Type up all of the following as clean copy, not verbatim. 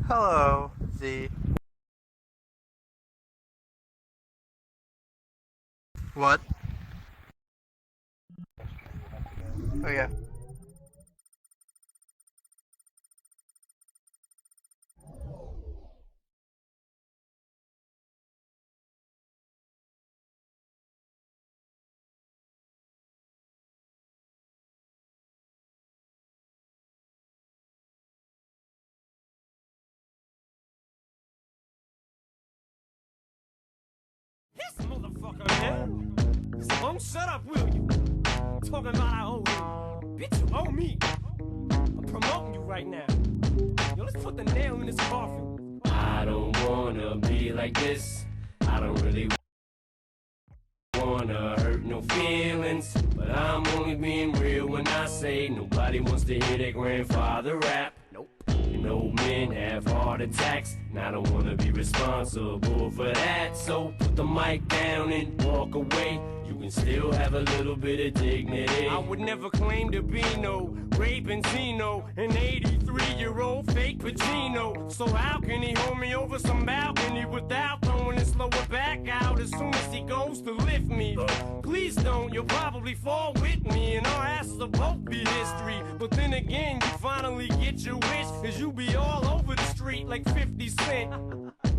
Hello, Z. What? Oh yeah. This motherfucker, man. Don't shut up, will you? Talking about I owe you. Bitch, you owe me. I'm promoting you right now. Yo, let's put the nail in this coffin. I don't wanna be like this. I don't really wanna hurt no feelings. But I'm only being real when I say nobody wants to hear their grandfather rap. Nope. And old men have heart attacks, and I don't wanna be responsible for that. So put the mic down and walk away. You can still have a little bit of dignity. I would never claim to be no Ray Benzino, an 83-year-old fake Pacino. So how can he hold me over some balcony without throwing his lower back out as soon as he goes to lift me? Please don't, you'll probably fall with me, and our asses will both be history. But then again, you finally get your wish, cause you be all over the street like 50 Cent.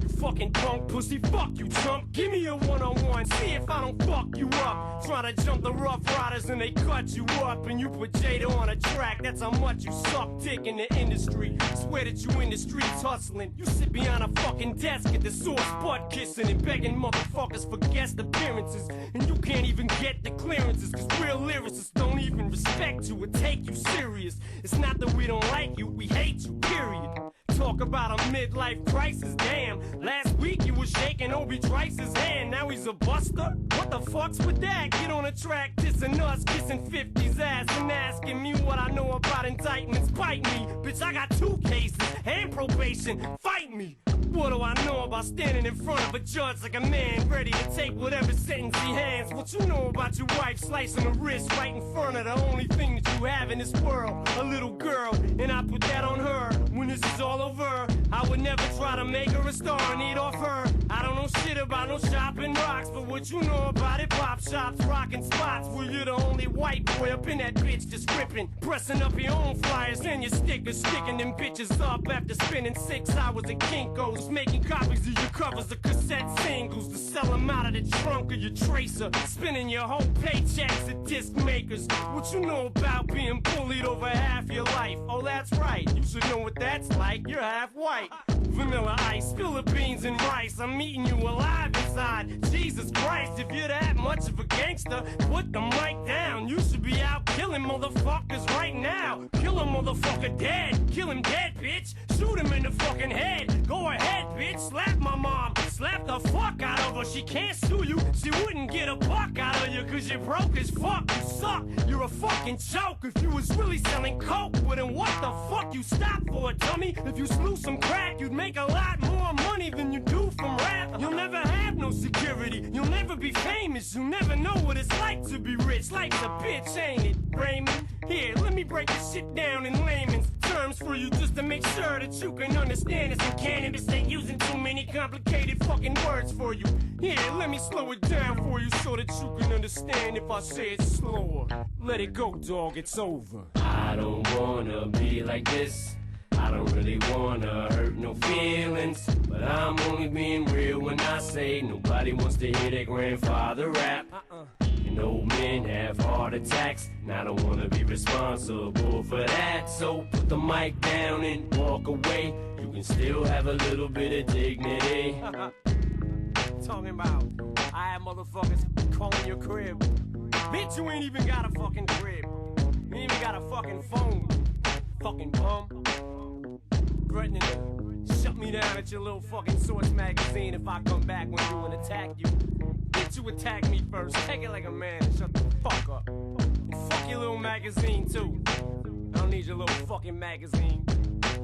You fucking punk pussy, fuck you chump. Give me a one-on-one, see if I don't fuck you up. Try to jump the Rough Riders and they cut you up, and you put Jada on a track, that's how much you suck dick in the industry. Swear that you in the streets hustling. You sit behind a fucking desk at the source butt kissing and begging motherfuckers for guest appearances, and you can't even get the clearances, cause real lyricists don't even respect you or take you serious. It's not that we don't like you, we hate you, period. Talk about a midlife crisis, damn. Last week you was shaking Obi Trice's hand, now he's a buster? What the fuck's with that? Get on a track dissing us, kissing 50's ass and asking me what I know about indictments. Bite me, bitch, I got 2 cases and probation, fight me. What do I know about standing in front of a judge like a man ready to take whatever sentence he hands? What you know about your wife slicing her wrist right in front of the only thing that you have in this world, a little girl, and I put that on her. When this is all over, I would never try to make her a star and eat off her. I don't know shit about no shopping rocks, but what you know about it, pop shops, rocking spots where you're the only white boy up in that bitch just ripping, pressing up your own flyers and your stickers, sticking them bitches up after spending 6 hours at Kinko's, making copies of your covers of cassette singles to sell them out of the trunk of your Tracer, spending your whole paychecks at disc makers. What you know about being bullied over half your life? Oh, that's right, you should know what that's like, you're half white. Vanilla ice, Philippines and rice, I'm eating you alive inside. Jesus Christ, if you're that much of a gangster, put the mic down. You should be out killing motherfuckers right now. Kill a motherfucker dead, kill him dead, bitch. Shoot him in the fucking head. Go ahead, bitch, slap my mom, slap the fuck out of her. She can't sue you, she wouldn't get a buck out of you, cause you're broke as fuck, you suck. You're a fucking joke. If you was really selling coke, well then what the fuck you stop for, dummy? If you slew some crack, you'd make a lot more money than you do from rap. You'll never have no security, you'll never be famous, you'll never know what it's like to be rich. Life's a bitch, ain't it, Raymond? Here, let me break this shit down in layman's terms for you, just to make sure that you can understand it. And cannabis ain't using too many complicated fucking words for you. Here, let me slow it down for you so that you can understand if I say it slower. Let it go, dog, it's over. I don't wanna be like this. I don't really wanna hurt no feelings, but I'm only being real when I say nobody wants to hear their grandfather rap. And old men have heart attacks, and I don't wanna be responsible for that. So put the mic down and walk away. You can still have a little bit of dignity. Talking about I have motherfuckers calling your crib. Bitch, you ain't even got a fucking crib. You ain't even got a fucking phone. Fucking bum. Threatening to shut me down at your little fucking Source magazine if I come back when you and attack you. Bitch, you attack me first. Take it like a man and shut the fuck up. And fuck your little magazine too. I don't need your little fucking magazine.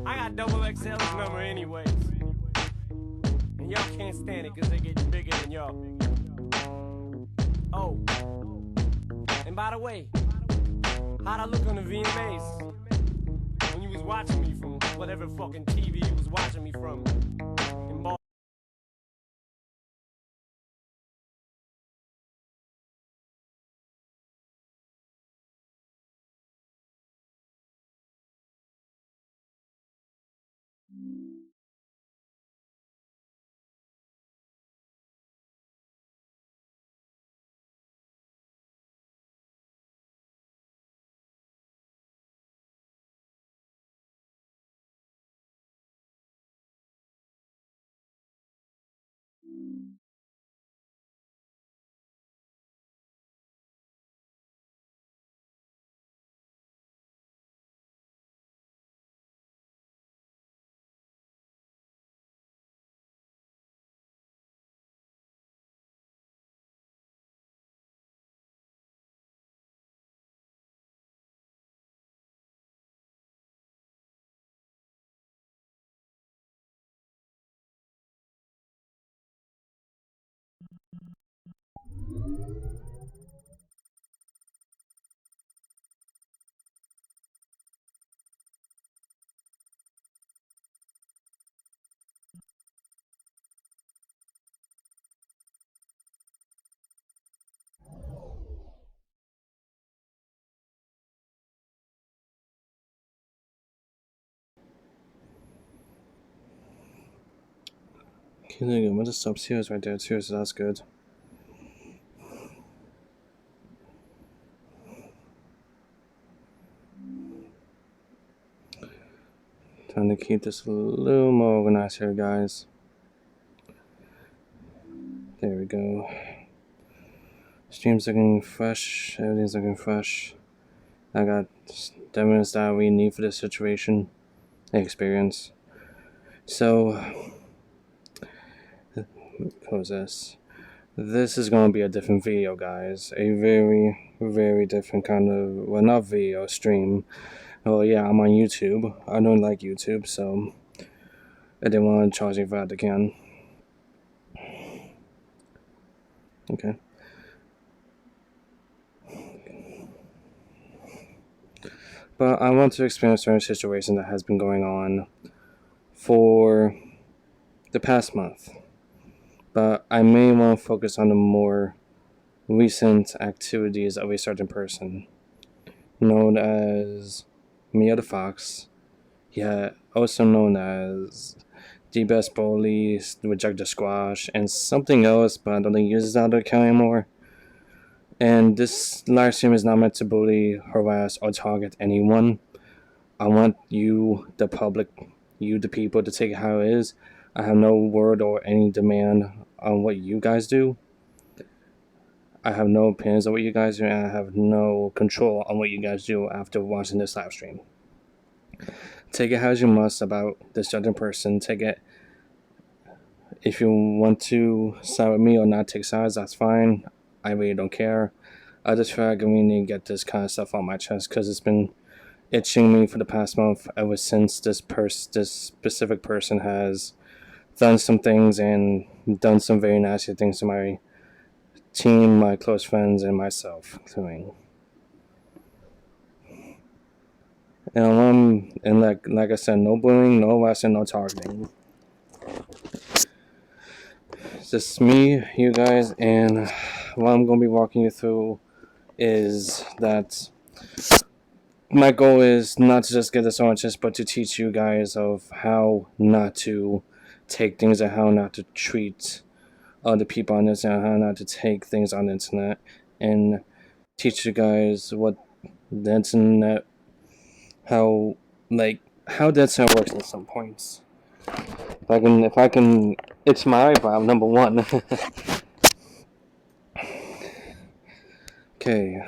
I got double XL's number anyways. And y'all can't stand it cause they get bigger than y'all. Oh. And by the way, how'd I look on the VMAs? When you was watching me from whatever fucking TV you was watching me from in Boston. Okay, there you go. I'm gonna stop Tears right there. Tears, so that's good. Trying to keep this a little more organized here, guys. There we go. Stream's looking fresh. Everything's looking fresh. I got the minutes that we need for this situation. Experience. So, close this. This is going to be a different video, guys. A very, very different kind of, well, not video, stream. Well, yeah, I'm on YouTube. I don't like YouTube, so I didn't want to charge me for that again. Okay. But I want to explain a certain situation that has been going on for the past month. But I may want to focus on the more recent activities of a certain person, known as Mia the Fox, yet also known as the Best Bully, Reject the Squash, and something else, but I don't think he uses that account anymore. And this live stream is not meant to bully, harass, or target anyone. I want you, the public, you, the people, to take it how it is. I have no word or any demand on what you guys do. I have no opinions on what you guys do, and I have no control on what you guys do after watching this live stream. Take it as you must about this certain person. Take it. If you want to side with me or not take sides, that's fine. I really don't care. I just feel like we need to get this kind of stuff on my chest because it's been itching me for the past month ever since this specific person has done some things and done some very nasty things to my team, my close friends, and myself. And like I said, no bullying, no harassing, no targeting. It's just me, you guys, and what I'm gonna be walking you through is that my goal is not to just get this on just, but to teach you guys of how not to take things and how not to treat other people on the internet, how not to take things on the internet, and teach you guys what the internet, how the internet works at some points. If I can, it's my eyebrow, number one. Okay,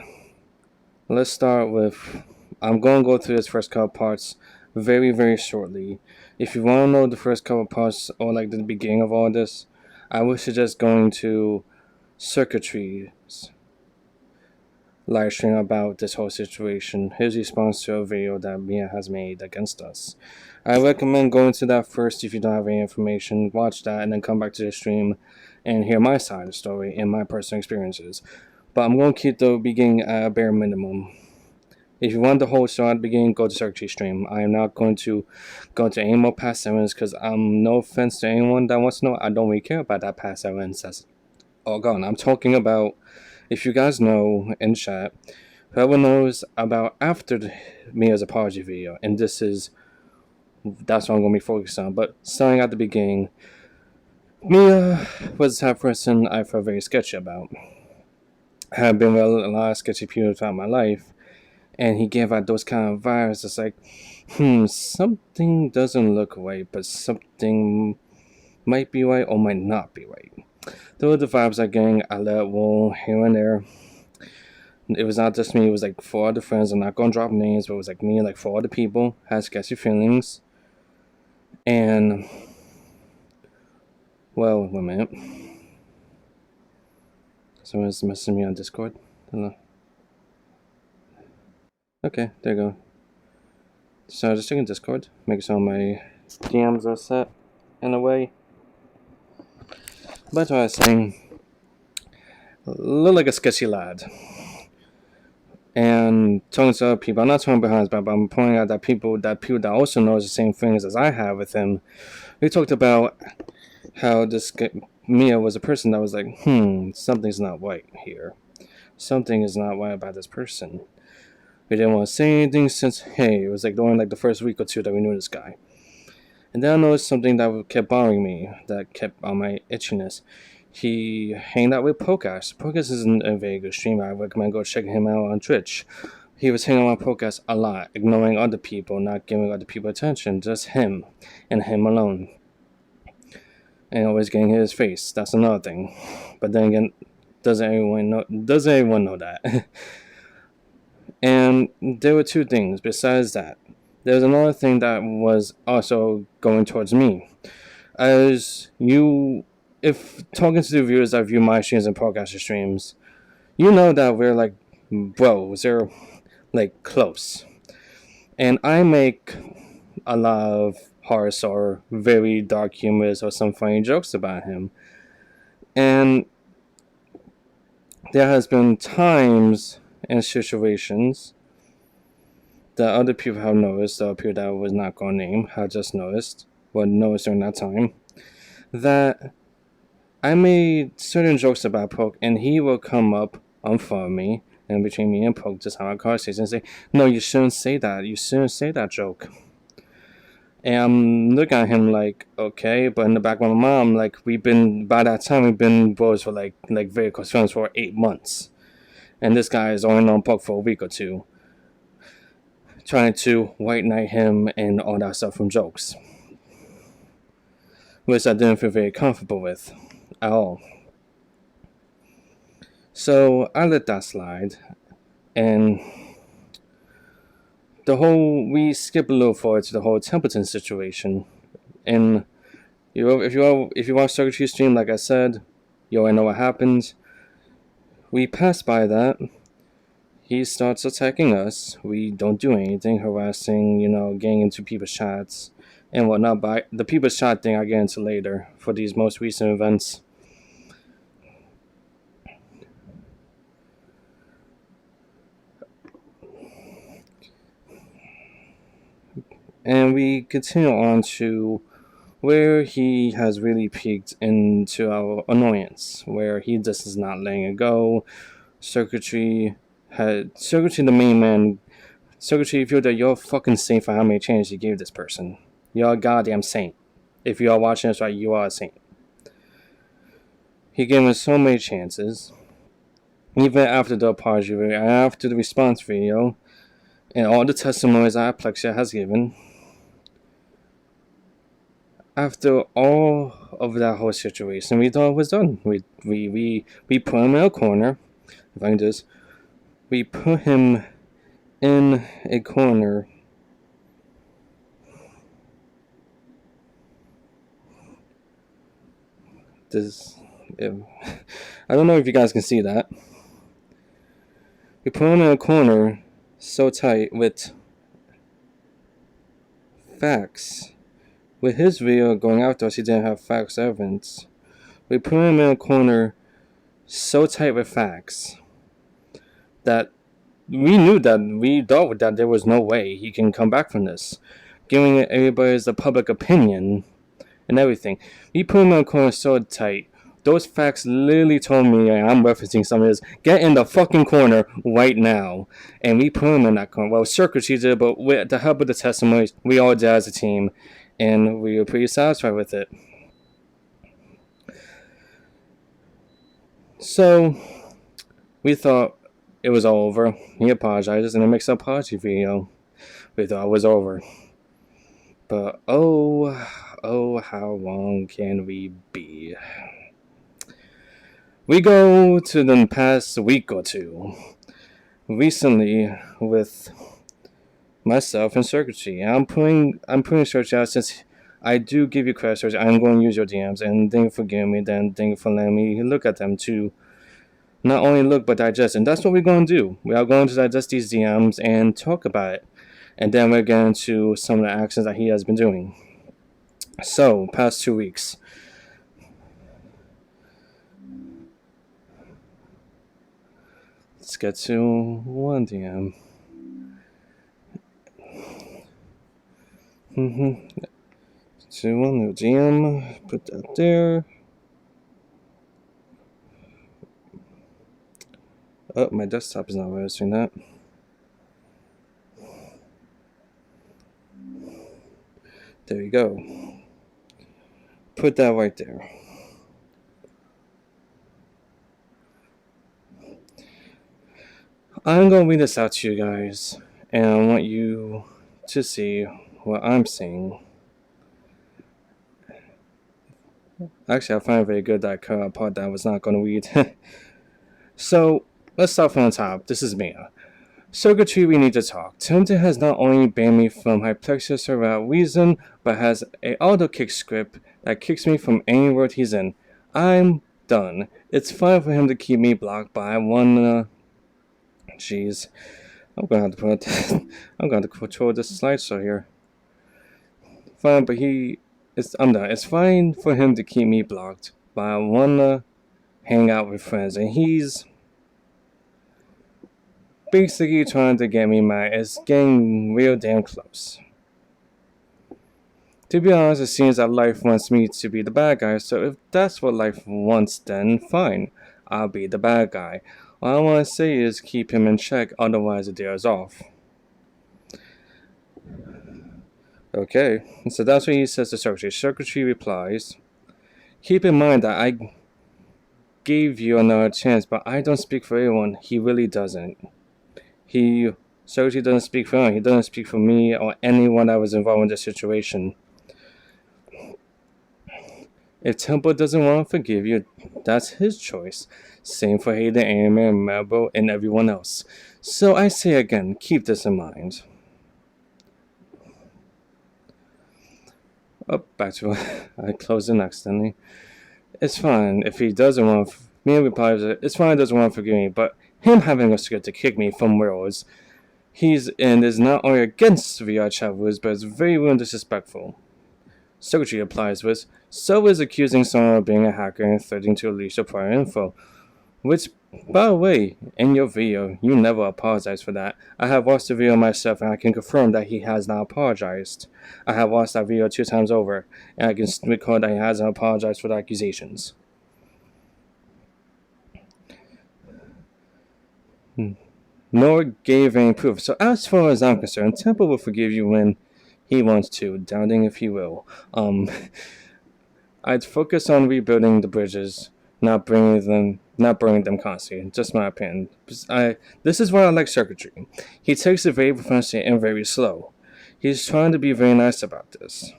let's start with, I'm going to go through this first couple parts very, very shortly. If you want to know the first couple parts or like the beginning of all this, I would suggest going to Circuitry's live stream about this whole situation, his response to a video that Mia has made against us. I recommend going to that first if you don't have any information. Watch that and then come back to the stream and hear my side of the story and my personal experiences. But I'm going to keep the beginning at a bare minimum. If you want the whole show at the beginning, go to Circuitry Stream. I am not going to go to any more past 7s because no offense to anyone that wants to know, I don't really care about that past 7s. That's all gone. I'm talking about, if you guys know in chat, whoever knows about after Mia's apology video, and that's what I'm going to be focused on. But starting at the beginning, Mia was the type of person I felt very sketchy about. I have been with a lot of sketchy people throughout my life, and he gave out those kind of vibes. It's like, something doesn't look right, but something might be right or might not be right. Those are the vibes I getting. I let roll here and there. It was not just me, it was like 4 other friends. I'm not gonna drop names, but it was like me and like 4 other people had sketchy feelings. And well, wait a minute. Someone's messaging me on Discord. Hello. Okay, there you go. So just checking Discord, making sure my DMs are set in a way. But what I was saying, look like a sketchy lad. And talking to other people, I'm not talking behind his back, but I'm pointing out that people that also knows the same things as I have with him. We talked about how Mia was a person that was like, something's not right here. Something is not right about this person. We didn't want to say anything since, it was like during like the first week or 2 that we knew this guy. And then I noticed something that kept bothering me, that kept on my itchiness. He hanged out with Podcast. Podcast isn't a very good streamer. I recommend go check him out on Twitch. He was hanging out with Podcast a lot, ignoring other people, not giving other people attention, just him and him alone. And always getting in his face. That's another thing. But then again, doesn't everyone know that? And there were 2 things besides that. There was another thing that was also going towards me. If talking to the viewers that view my streams and podcaster streams, you know that we're like bros. They're like close. And I make a lot of harsh or very dark humors or some funny jokes about him. And there has been times and situations that other people have noticed, or people that I was not going to name have just noticed, or noticed during that time, that I made certain jokes about Poke, and he will come up in front of me, and between me and Poke, just have a conversation and say, no, you shouldn't say that. You shouldn't say that joke. And I'm looking at him like, okay, but in the back of my mind, like, by that time, we've been bros for like very close friends for 8 months. And this guy is only known Poke for a week or 2. Trying to white knight him and all that stuff from jokes. Which I didn't feel very comfortable with at all. So I let that slide. And we skip a little forward to the whole Templeton situation. And if you watch Circuitry Stream, like I said, you already know what happens. We pass by that. He starts attacking us. We don't do anything, harassing, getting into people's chats and whatnot. But the people's chat thing I get into later for these most recent events. And we continue on to where he has really peaked into our annoyance, where he just is not letting it go. Circuitry, the main man. Circuitry, if you're fucking saint for how many chances you gave this person. You're a goddamn saint. If you are watching this right, you are a saint. He gave us so many chances. Even after the apology video, after the response video, and all the testimonies that Plexia has given. After all of that whole situation, we thought it was done. We put him in a corner. If I can just, we put him in a corner. I don't know if you guys can see that. We put him in a corner so tight with facts. With his video going after us, he didn't have facts evidence. We put him in a corner so tight with facts that we thought that there was no way he can come back from this, giving everybody the public opinion and everything. We put him in a corner so tight. Those facts literally told me, and I'm referencing some of this, get in the fucking corner right now. And we put him in that corner. Well, Circuitry did, but with the help of the testimonies, we all did as a team, and we were pretty satisfied with it. So, we thought it was all over. He apologizes, and it makes an apology video. We thought it was over. But, oh, how long can we be? We go to the past week or two. Recently, with myself and Circuitry, I'm putting Circuitry out since I do give you credit, Circuitry. I'm going to use your DMs, and thank you for giving me them. Thank you for letting me look at them to not only look but digest. And that's what we're going to do. We are going to digest these DMs and talk about it. And then we're getting to some of the actions that he has been doing. So, past 2 weeks. Let's get to one DM. To one new DM. Put that there. Oh, my desktop is not registering that. There you go. Put that right there. I'm going to read this out to you guys, and I want you to see what I'm seeing. Actually, I find it very good that part that I was not going to read. So, let's start from the top. This is Mia. Circuitry, we need to talk. Tempted has not only banned me from Hypixel without reason, but has a auto-kick script that kicks me from any world he's in. I'm done. It's fine for him to keep me blocked, but I wanna... Jeez. I'm gonna have to control this slideshow here. Fine, but I'm done. It's fine for him to keep me blocked, but I wanna hang out with friends, and he's basically trying to get me mad. It's getting real damn close. To be honest, it seems that life wants me to be the bad guy, so if that's what life wants, then fine. I'll be the bad guy. All I want to say is keep him in check, otherwise the deal is off. Okay, so that's what he says to Circuitry. Circuitry replies, keep in mind that I gave you another chance, but I don't speak for everyone. He really doesn't. Circuitry doesn't speak for him. He doesn't speak for me or anyone that was involved in this situation. If Temple doesn't want to forgive you, that's his choice. Same for Hayden, Amy, Marble, and everyone else. So I say again, keep this in mind. Oh, back to I closed it accidentally. It's fine if he doesn't want to. Me replies, it's fine, he doesn't want to forgive me, but him having a script to kick me from worlds he's in is not only against VR chat rules, but it's very rude and disrespectful. Circuitry replies with, so is accusing someone of being a hacker and threatening to release your prior info. Which, by the way, in your video, you never apologized for that. I have watched the video myself and I can confirm that he has not apologized. I have watched that video 2 times over, and I can recall that he hasn't apologized for the accusations. Nor gave any proof. So as far as I'm concerned, Temple will forgive you when he wants to, doubting if he will. I'd focus on rebuilding the bridges, not burning them constantly. Just my opinion. This is why I like Circuitry. He takes it very professionally and very slow. He's trying to be very nice about this.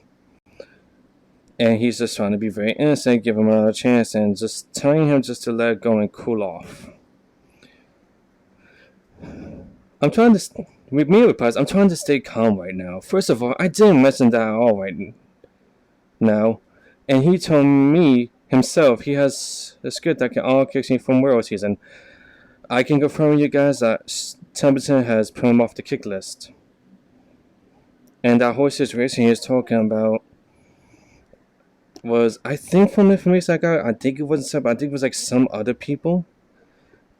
And he's just trying to be very innocent, give him another chance, and just telling him just to let it go and cool off. I'm trying to stay calm right now. First of all, I didn't mention that at all right now. And he told me himself he has a script that can all kick me from World Season. I can confirm with you guys that Templeton has put him off the kick list. And that whole situation he is talking about was, I think from the information I got, I think it wasn't Seb, I think it was like some other people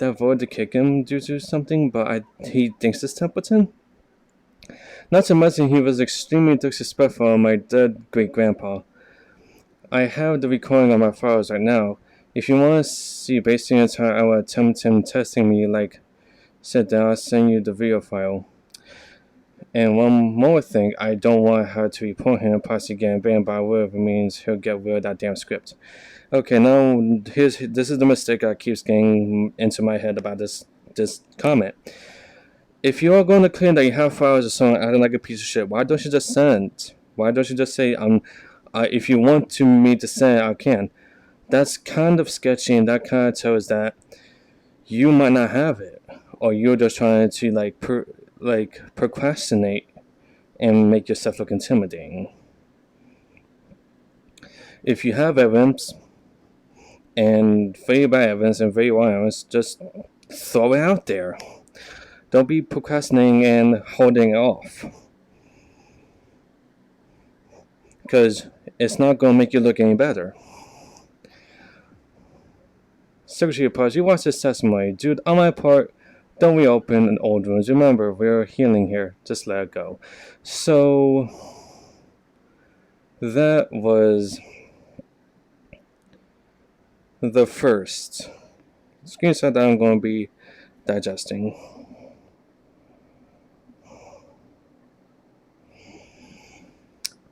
that voted to kick him due to something, but he thinks it's Templeton. Not to mention he was extremely disrespectful of my dead great-grandpa. I have the recording on my files right now. If you want to see basically the entire hour of Templeton testing me, like, sit down, I'll send you the video file. And one more thing, I don't want her to report him possibly getting banned by whatever means he'll get rid of that damn script. Okay, now this is the mistake that keeps getting into my head about this comment. If you are going to claim that you have files of someone acting like a piece of shit, why don't you just send? Why don't you just say, if you want me to send, I can. That's kind of sketchy, and that kind of tells that you might not have it, or you're just trying to procrastinate and make yourself look intimidating. If you have evidence, and very bad evidence and very wrong evidence, just throw it out there. Don't be procrastinating and holding it off. Because it's not going to make you look any better. Secretary of Pause, you watch this testimony. Dude, on my part, don't reopen an old wounds. Remember, we're healing here. Just let it go. So, that was the first screenshot that I'm going to be digesting.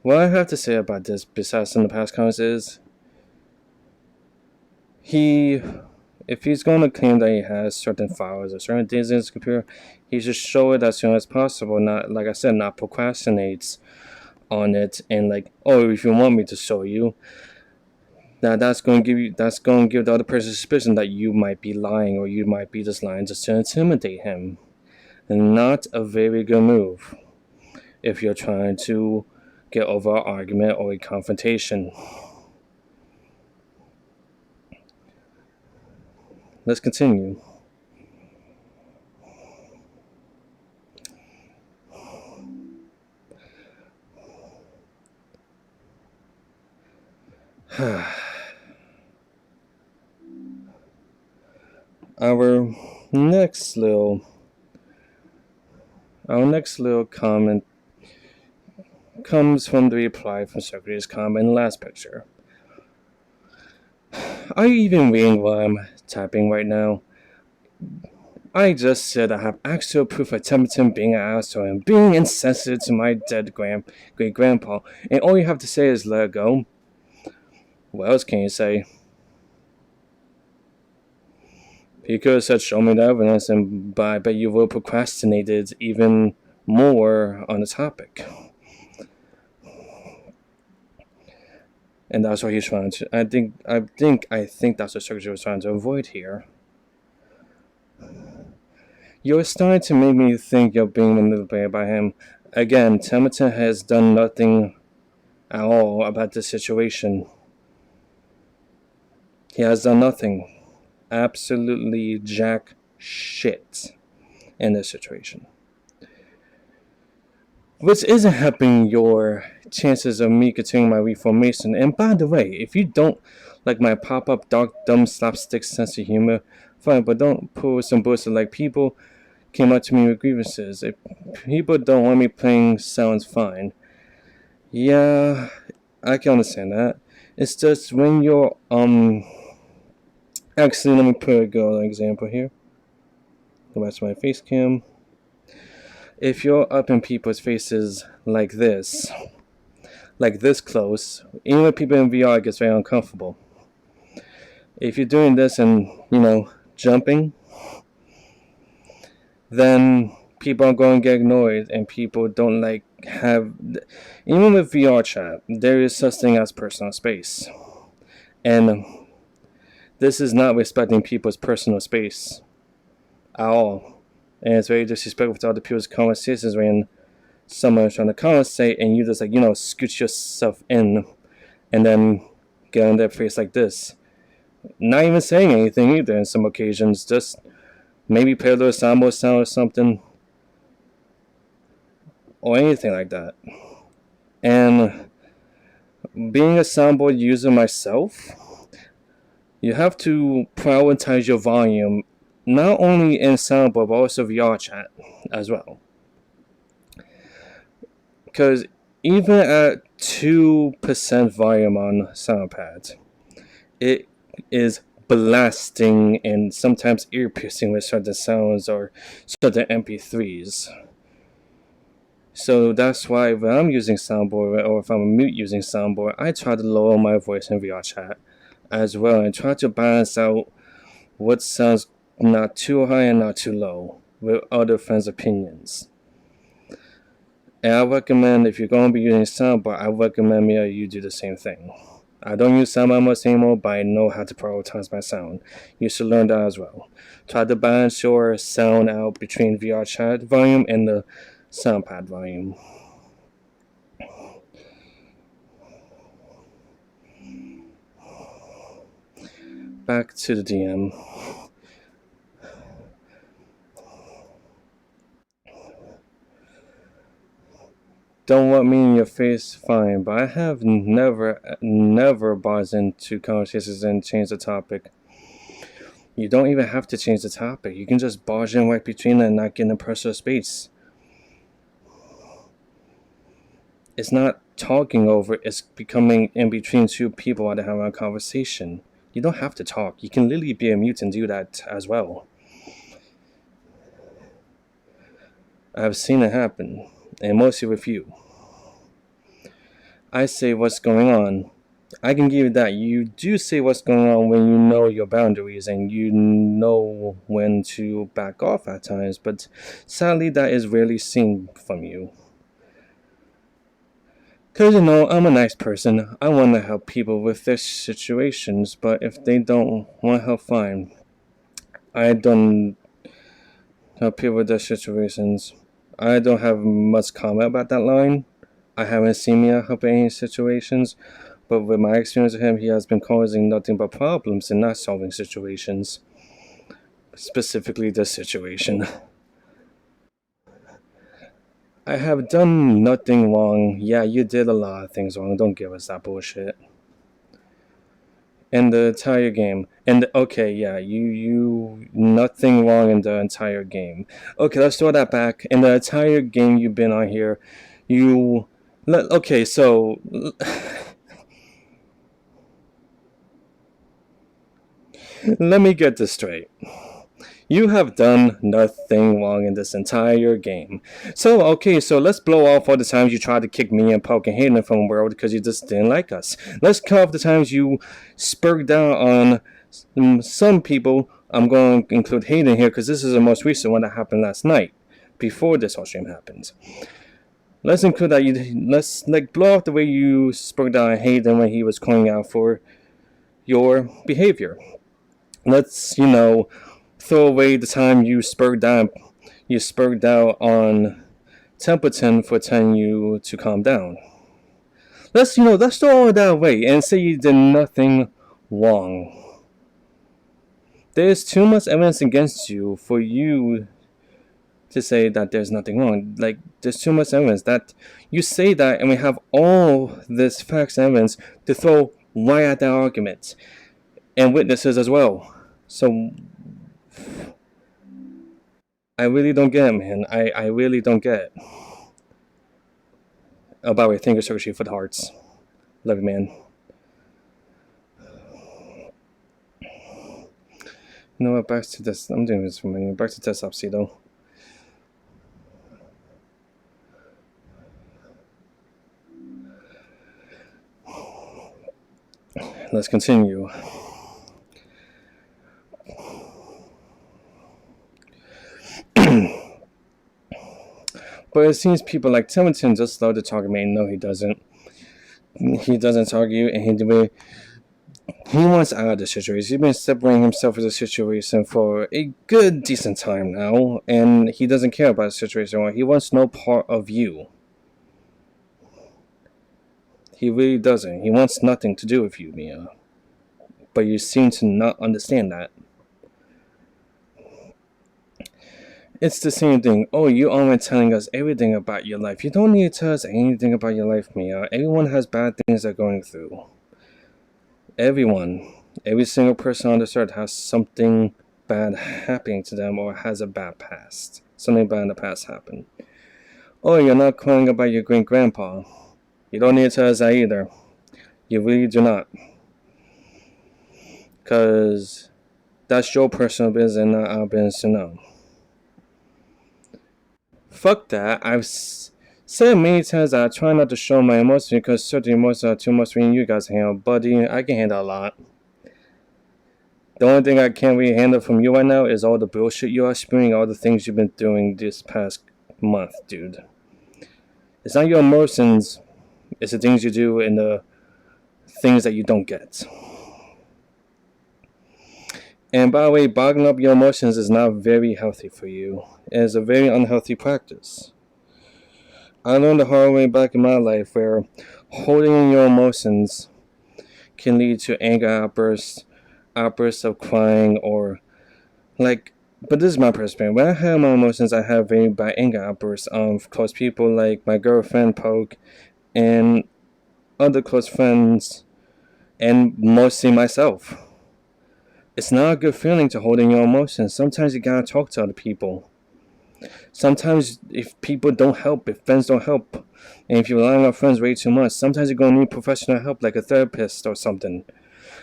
What I have to say about this, besides in the past comments, is if he's going to claim that he has certain files or certain things in his computer, he should show it as soon as possible. Not, like I said, not procrastinates on it and like, oh, if you want me to show you, that's going to give the other person suspicion that you might be lying, or you might be just lying just to intimidate him. And not a very good move if you're trying to get over an argument or a confrontation. Let's continue. Our next little comment comes from the reply from Secretary's comment in the last picture. Are you even reading what I'm typing right now? I just said I have actual proof of Templeton being an asshole and being insensitive to my dead great-grandpa, and all you have to say is let it go. What else can you say? He could have said, show me the evidence, but I bet you will procrastinated even more on the topic. And that's what he's trying to. I think that's what Secretary was trying to avoid here. You're starting to make me think you're being manipulated by him. Again, Templeton has done nothing at all about this situation. He has done nothing. Absolutely jack shit in this situation. Which isn't helping your chances of me continuing my reformation. And by the way, if you don't like my pop-up dark, dumb, slapstick sense of humor, fine, but don't pull some bullshit like people came up to me with grievances. If people don't want me playing, sounds fine. Yeah, I can understand that. It's just when you're, actually, let me put a good example here. Go back to my face cam. If you're up in people's faces like this close, even with people in VR, it gets very uncomfortable. If you're doing this and, jumping, then people are going to get ignored, and people don't have, even with VR chat, there is such thing as personal space. And this is not respecting people's personal space at all. And it's very disrespectful to other people's conversations when someone is trying to conversate and you just scoot yourself in and then get on their face like this. Not even saying anything either in some occasions, just maybe play a little soundboard sound or something. Or anything like that. And being a soundboard user myself, you have to prioritize your volume not only in Soundboard but also VR chat as well. Because even at 2% volume on SoundPad, it is blasting and sometimes ear piercing with certain sounds or certain MP3s. So that's why when I'm using Soundboard or if I'm on mute using Soundboard, I try to lower my voice in VR chat as well and try to balance out what sounds not too high and not too low with other friends' opinions. And I recommend, if you're going to be using Soundboard, I recommend you do the same thing. I don't use Soundboard much anymore, but I know how to prioritize my sound. You should learn that as well. Try to balance your sound out between VR chat volume and the SoundPad volume. Back to the DM. Don't want me in your face, fine, but I have never buzzed into conversations and changed the topic. You don't even have to change the topic. You can just barge in right between them and not get in personal space. It's not talking over, it's becoming in between two people while they're having a conversation. You don't have to talk. You can literally be a mute and do that as well. I've seen it happen, and mostly with you. I say what's going on. I can give you that. You do say what's going on when you know your boundaries and you know when to back off at times, but sadly that is rarely seen from you. Because, I'm a nice person. I want to help people with their situations, but if they don't want help, fine. I don't help people with their situations. I don't have much comment about that line. I haven't seen me help any situations, but with my experience with him, he has been causing nothing but problems and not solving situations. Specifically this situation. I have done nothing wrong. Yeah, you did a lot of things wrong. Don't give us that bullshit. In the entire game. And okay, yeah, you nothing wrong in the entire game. Okay, let's throw that back. In the entire game you've been on here, okay, so let me get this straight. You have done nothing wrong in this entire game. So let's blow off all the times you tried to kick me and Poke and Hayden from the world because you just didn't like us. Let's cut off the times you spurred down on some people. I'm going to include Hayden here because this is the most recent one that happened last night, before this whole stream happened. Let's include that let's blow off the way you spurred down Hayden when he was calling out for your behavior. Let's, throw away the time you spurred out on Templeton for telling you to calm down. Let's throw all that away and say you did nothing wrong. There's too much evidence against you for you to say that there's nothing wrong. Like, there's too much evidence that you say that, and we have all this facts and evidence to throw right at that argument. And witnesses as well. So I really don't get it, man. I really don't get it. Oh, by the way, thank you, Circuitry, for the hearts. Love you, man. You know what? Back to this. I'm doing this for me. Back to test up, though. Let's continue. But it seems people like Templeton just love to talk to me. No, he doesn't. He doesn't talk to you, and he wants out of the situation. He's been separating himself from the situation for a good, decent time now, and he doesn't care about the situation. He wants no part of you. He really doesn't. He wants nothing to do with you, Mia. But you seem to not understand that. It's the same thing. Oh, you aren't telling us everything about your life. You don't need to tell us anything about your life, Mia. Everyone has bad things they're going through. Everyone. Every single person on this earth has something bad happening to them or has a bad past. Something bad in the past happened. Oh, you're not crying about your great grandpa. You don't need to tell us that either. You really do not. Because that's your personal business and not our business to know. Fuck that. I've said many times that I try not to show my emotions because certain emotions are too much for you guys to handle. Buddy, I can handle a lot. The only thing I can't really handle from you right now is all the bullshit you are spewing, all the things you've been doing this past month, dude. It's not your emotions, it's the things you do and the things that you don't get. And by the way, bottling up your emotions is not very healthy for you. It is a very unhealthy practice. I learned the hard way back in my life where holding in your emotions can lead to anger outbursts of crying, or like, but this is my perspective. When I have my emotions, I have very bad anger outbursts of close people like my girlfriend Poke and other close friends, and mostly myself. It's not a good feeling to hold in your emotions. Sometimes you gotta talk to other people. Sometimes if people don't help, if friends don't help, and if you rely on your friends way too much, sometimes you're gonna need professional help like a therapist or something.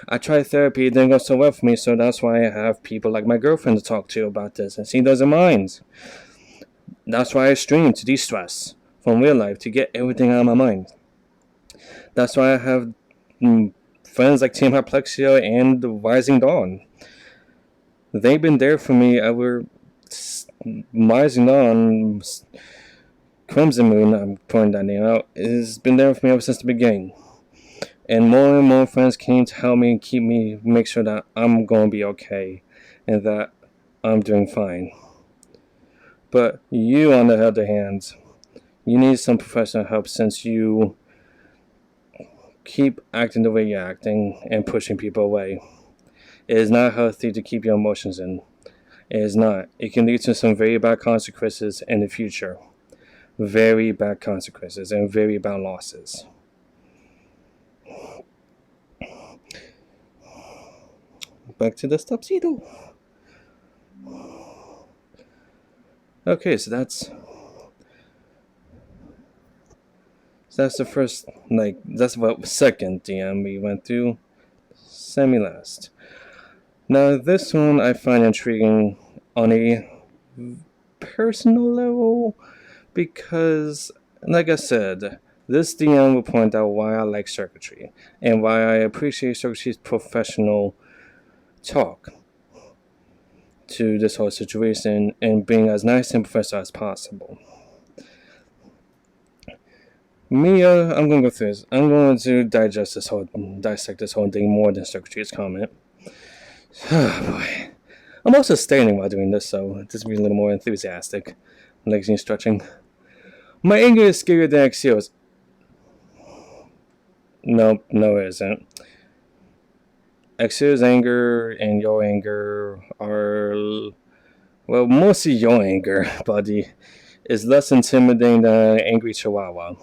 I tried therapy, it didn't go so well for me, so that's why I have people like my girlfriend to talk to about this, and she doesn't mind. That's why I stream, to de-stress from real life, to get everything out of my mind. That's why I have friends like Team Hyplexia and the Rising Dawn. They've been there for me ever. Rising Dawn, Crimson Moon, I'm putting that name out, has been there for me ever since the beginning. And more friends came to help me and make sure that I'm going to be okay and that I'm doing fine. But you, on the other hand, you need some professional help since you keep acting the way you're acting and pushing people away. It is not healthy to keep your emotions in. It is not. It can lead to some very bad consequences in the future. Very bad consequences and very bad losses. Back to the Stopsito. Okay, so that's the first, that's what second DM we went through, semi-last. Now this one I find intriguing on a personal level because, like I said, this DM will point out why I like circuitry and why I appreciate circuitry's professional talk to this whole situation and being as nice and professional as possible. I'm going to go through this. I'm going to dissect this whole thing more than circuitry's comment. Oh boy. I'm also standing while doing this, so just be a little more enthusiastic. Legs and stretching. My anger is scarier than Axio's. No, it isn't. Axio's anger and your anger are, well, mostly your anger, buddy, is less intimidating than an angry chihuahua.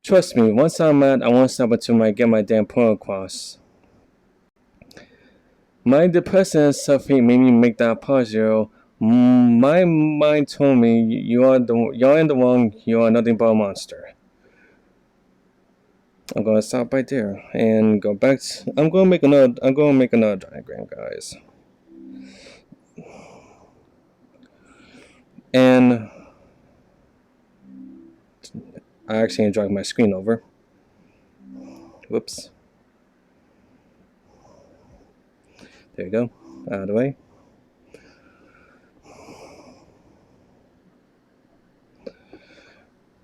Trust me, once I'm mad, I won't stop until I get my damn point across. My depression and self-hate made me make that apology. My mind told me you're in the wrong. You are nothing but a monster. I'm gonna stop right there and go back. I'm gonna make another diagram, guys. And I actually dragged my screen over. Whoops. There you go. Out of the way.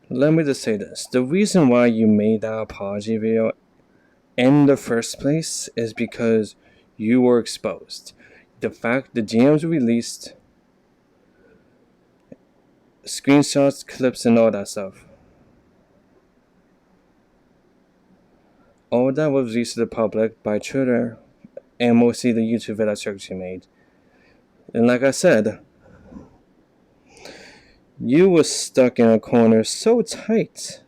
Let me just say this. The reason why you made that apology video in the first place is because you were exposed. The fact the DMs released screenshots, clips, and all that stuff. All that was released to the public by Twitter and mostly the YouTube video that Circuitry made. And like I said, you were stuck in a corner so tight.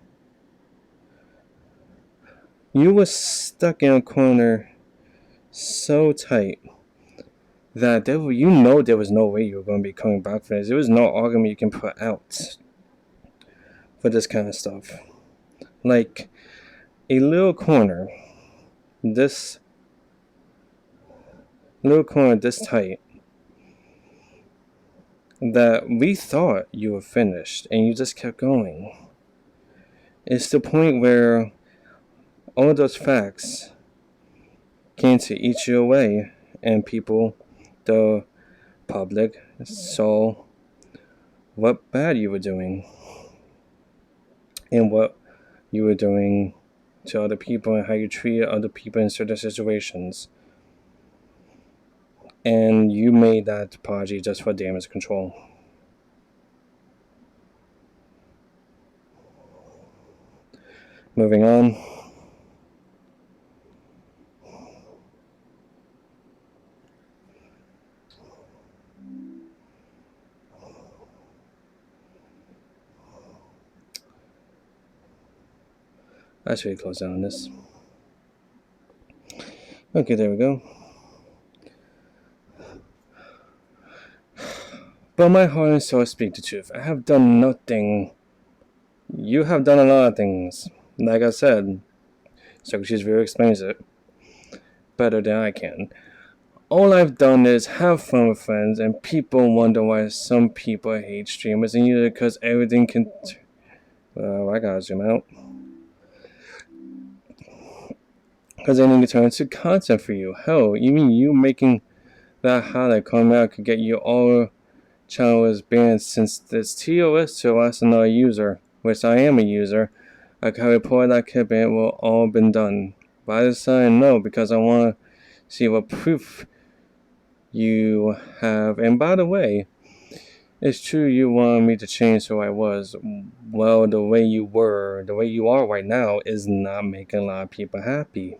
You were stuck in a corner so tight that there, you know, there was no way you were going to be coming back for this. There was no argument you can put out for this kind of stuff. Like a little corner this tight that we thought you were finished and you just kept going. It's the point where all those facts came to eat you away, and people, the public, saw what bad you were doing and what you were doing to other people and how you treated other people in certain situations. And you made that apology just for damage control. Moving on. I should close down on this. Okay, there we go. But my heart and soul speak the truth. I have done nothing. You have done a lot of things. Like I said, Socrates View explains it better than I can. All I've done is have fun with friends, and people wonder why some people hate streamers, and usually because everything can... I gotta zoom out. Because anything can turn into content for you. Hell, even you making that highlight coming out could get you all channel is banned, since this TOS to last another user, which I am a user. I can report that clip and it will all been done. But I decided no, because I want to see what proof you have. And by the way, it's true you wanted me to change who I was. Well, the way you are right now is not making a lot of people happy.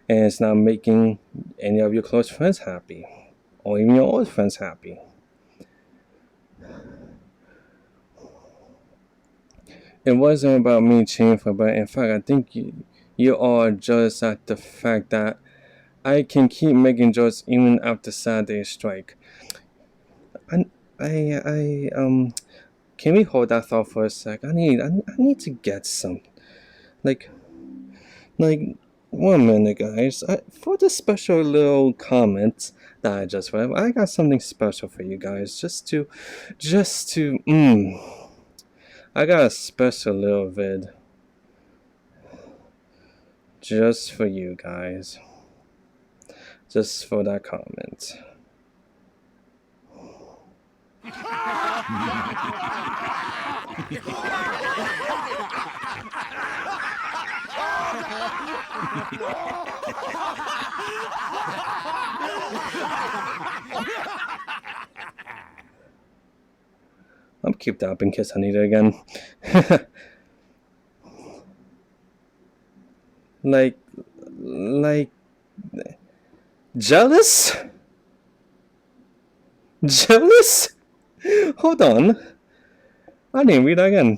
And it's not making any of your close friends happy, or even your old friends happy. It wasn't about me changing, but in fact, I think you are jealous at the fact that I can keep making jokes even after Saturday strike. Can we hold that thought for a sec? I need to get some, like 1 minute, guys. For the special little comment that I just read, I got something special for you guys. I got a special little vid just for you guys. Just for that comment. I'll keep that up in case I need it again. like jealous? Jealous? Hold on. I didn't read that again.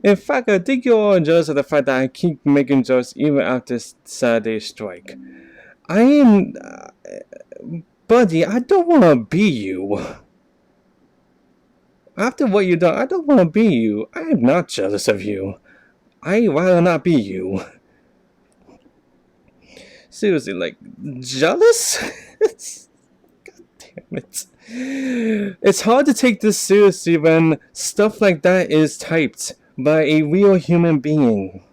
In fact, I think you're all jealous of the fact that I keep making jokes even after Saturday strike. I am... buddy, I don't want to be you. After what you've done, I don't want to be you. I am not jealous of you. I'd rather not be you. Seriously, like, jealous? God damn it. It's hard to take this seriously when stuff like that is typed by a real human being.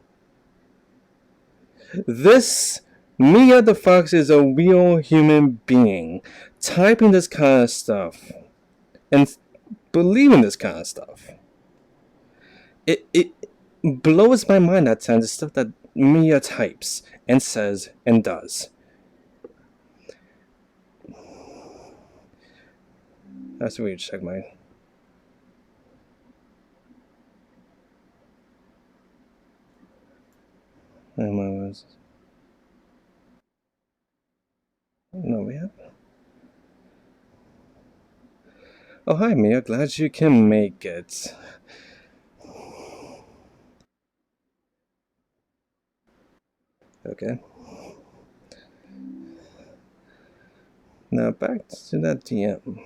This Mia the Fox is a real human being typing this kind of stuff and believing this kind of stuff. It blows my mind at times, the stuff that Mia types and says and does. That's a weird check mine. No, we have. Oh, hi, Mia. Glad you can make it. Okay. Now back to that DM.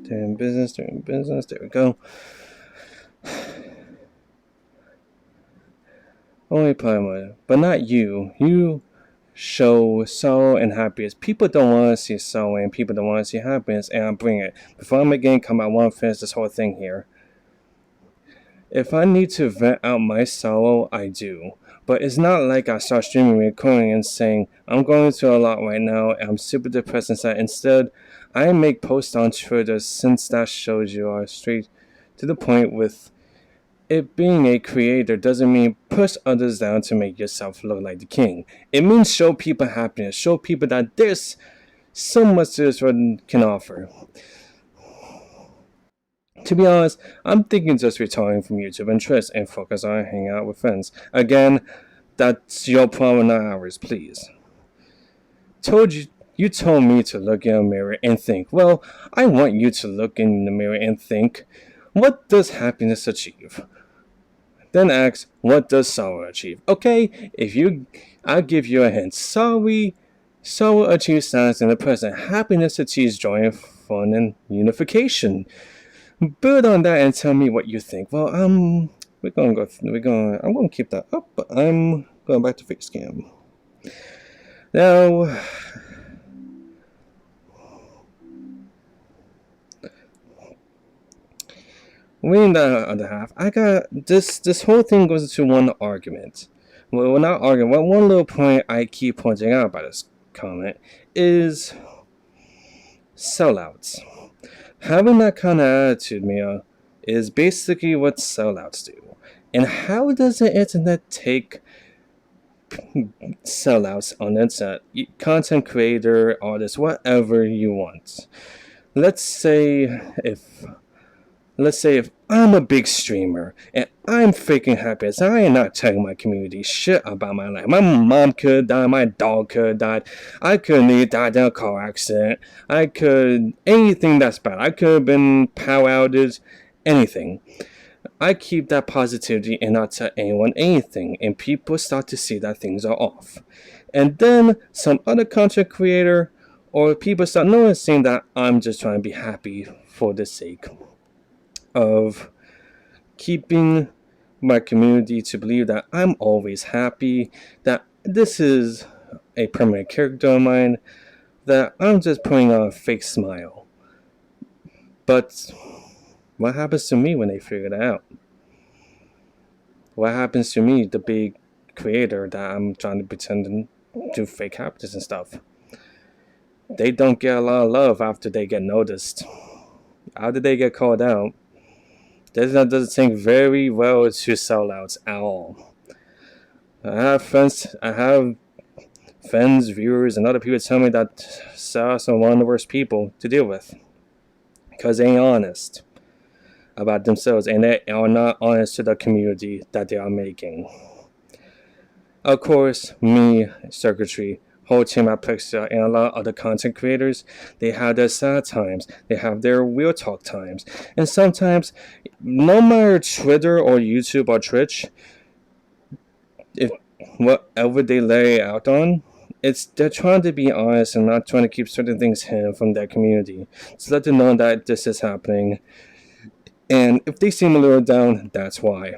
Doing business. There we go. Only Paimon, but not you. You show sorrow and happiness. People don't want to see sorrow and people don't want to see happiness, and I bring it. Before I'm again come, I want to finish this whole thing here. If I need to vent out my sorrow, I do. But it's not like I start streaming, recording, and saying, I'm going through a lot right now, and I'm super depressed and sad. Instead, I make posts on Twitter, since that shows you are straight to the point with it. Being a creator doesn't mean push others down to make yourself look like the king. It means show people happiness, show people that there's so much this world can offer. To be honest, I'm thinking just retiring from YouTube and Twitch and focus on hanging out with friends. Again, that's your problem, not ours, please. You told me to look in a mirror and think. Well, I want you to look in the mirror and think, what does happiness achieve? Then ask, what does sorrow achieve? Okay, I'll give you a hint. Sorrow achieves sadness in the present. Happiness achieves joy and fun and unification. Build on that and tell me what you think. Well, I'm gonna keep that up, but I'm going back to Facecam. Now, reading the other half, I got this whole thing goes into one argument. Well, not argument, but one little point I keep pointing out by this comment is sellouts. Having that kind of attitude, Mia, is basically what sellouts do. And how does the internet take sellouts on the internet? Content creator, artist, whatever you want. Let's say if I'm a big streamer and I'm faking happiness, I am not telling my community shit about my life. My mom could die, my dog could die, I could have died in a car accident, anything that's bad. I could have been power outage, anything. I keep that positivity and not tell anyone anything, and people start to see that things are off. And then some other content creator or people start noticing that I'm just trying to be happy for the sake of keeping my community to believe that I'm always happy, that this is a permanent character of mine, that I'm just putting on a fake smile. But what happens to me when they figure that out? What happens to me, the big creator that I'm trying to pretend to do fake happiness and stuff? They don't get a lot of love after they get noticed. After they get called out, that doesn't think very well to sellouts at all. I have friends, viewers, and other people tell me that sellouts are one of the worst people to deal with. Because they ain't honest about themselves, and they are not honest to the community that they are making. Of course, me, Circuitry, whole team at Pixar, and a lot of other content creators, they have their sad times, they have their real talk times, and sometimes, no matter Twitter or YouTube or Twitch, if whatever they lay out on, they're trying to be honest and not trying to keep certain things hidden from their community. So let them know that this is happening, and if they seem a little down, that's why.